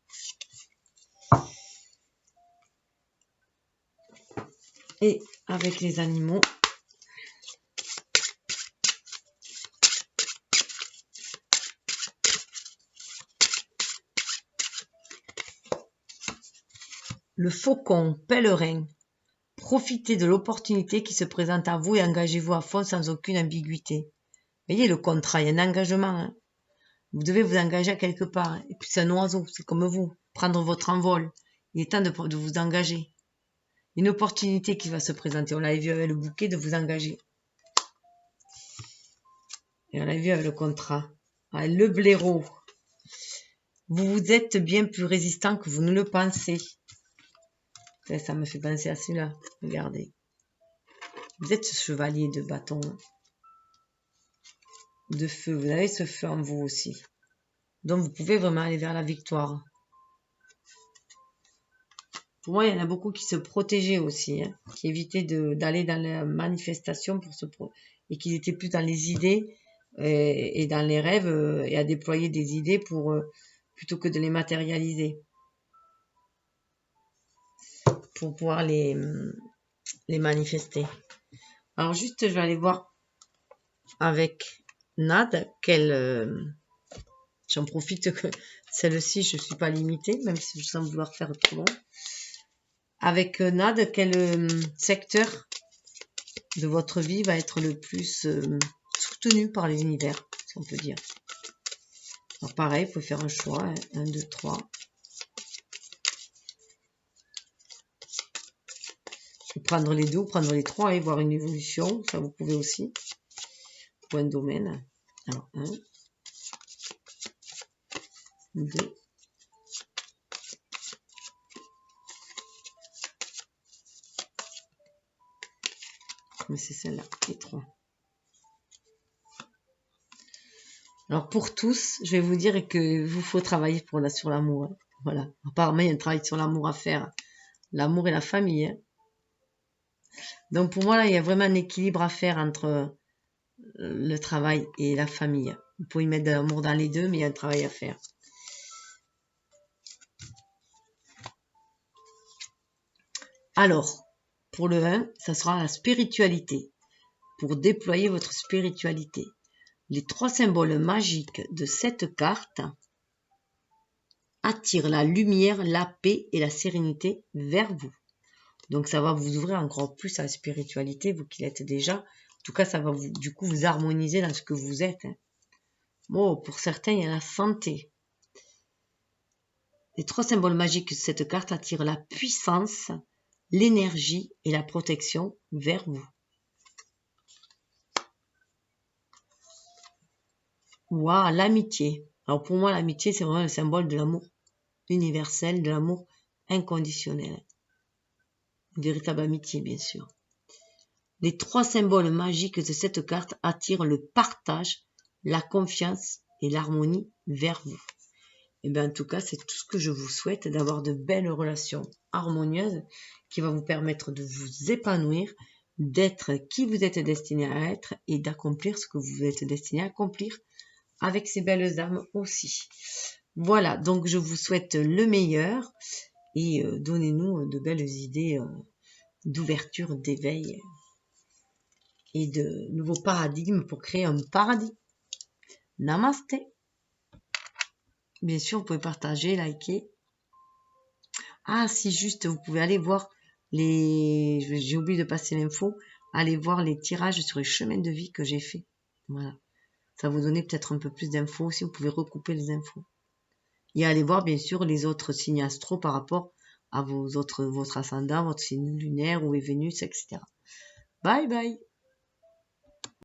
Et avec les animaux, le faucon pèlerin, profitez de l'opportunité qui se présente à vous et engagez-vous à fond sans aucune ambiguïté. Voyez le contrat, il y a un engagement. Hein. Vous devez vous engager à quelque part. Et puis c'est un oiseau, c'est comme vous, prendre votre envol. Il est temps de vous engager. Une opportunité qui va se présenter. On l'avait vu avec le bouquet, de vous engager. Et on l'a vu avec le contrat. Ah, le blaireau. Vous êtes bien plus résistant que vous ne le pensez. Ça me fait penser à celui-là. Regardez. Vous êtes ce chevalier de bâton. De feu. Vous avez ce feu en vous aussi. Donc vous pouvez vraiment aller vers la victoire. Pour moi, il y en a beaucoup qui se protégeaient aussi. Hein, qui évitaient d'aller dans la manifestation pour et qui étaient plus dans les idées et dans les rêves et à déployer des idées plutôt que de les matérialiser. Pour pouvoir les manifester. Alors juste, je vais aller voir avec Nad j'en profite que celle-ci, je ne suis pas limitée, même si je sens vouloir faire trop long. Avec Nad, quel secteur de votre vie va être le plus soutenu par l'univers, si on peut dire. Alors pareil, il faut faire un choix. 1, 2, 3. Prendre les deux ou prendre les trois et voir une évolution. Ça, vous pouvez aussi. Pour un domaine. Alors, 1, 2. Mais c'est celle-là, et 3. Alors, pour tous, je vais vous dire que vous faut travailler sur l'amour. Hein. Voilà. Apparemment, il y a un travail sur l'amour à faire. L'amour et la famille. Hein. Donc, pour moi, là, il y a vraiment un équilibre à faire entre le travail et la famille. Vous pouvez mettre de l'amour dans les deux, mais il y a un travail à faire. Alors, pour le 1, ça sera la spiritualité. Pour déployer votre spiritualité. Les 3 symboles magiques de cette carte attirent la lumière, la paix et la sérénité vers vous. Donc, ça va vous ouvrir encore plus à la spiritualité, vous qui l'êtes déjà. En tout cas, ça va du coup vous harmoniser dans ce que vous êtes. Hein. Bon, pour certains, il y a la santé. Les 3 symboles magiques de cette carte attirent la puissance, l'énergie et la protection vers vous. Waouh, l'amitié. Alors pour moi, l'amitié, c'est vraiment le symbole de l'amour universel, de l'amour inconditionnel. Une véritable amitié, bien sûr. Les 3 symboles magiques de cette carte attirent le partage, la confiance et l'harmonie vers vous. Et bien, en tout cas, c'est tout ce que je vous souhaite, d'avoir de belles relations harmonieuses qui vont vous permettre de vous épanouir, d'être qui vous êtes destiné à être et d'accomplir ce que vous êtes destiné à accomplir avec ces belles âmes aussi. Voilà, donc je vous souhaite le meilleur et donnez-nous de belles idées d'ouverture, d'éveil et de nouveaux paradigmes pour créer un paradis. Namasté. Bien sûr, vous pouvez partager, liker Ah, si juste, vous pouvez aller voir j'ai oublié de passer l'info, allez voir les tirages sur les chemins de vie que j'ai fait. Voilà. Ça va vous donner peut-être un peu plus d'infos aussi, vous pouvez recouper les infos. Et allez voir, bien sûr, les autres signes astro par rapport à votre ascendant, votre signe lunaire, où est Vénus, etc. Bye bye!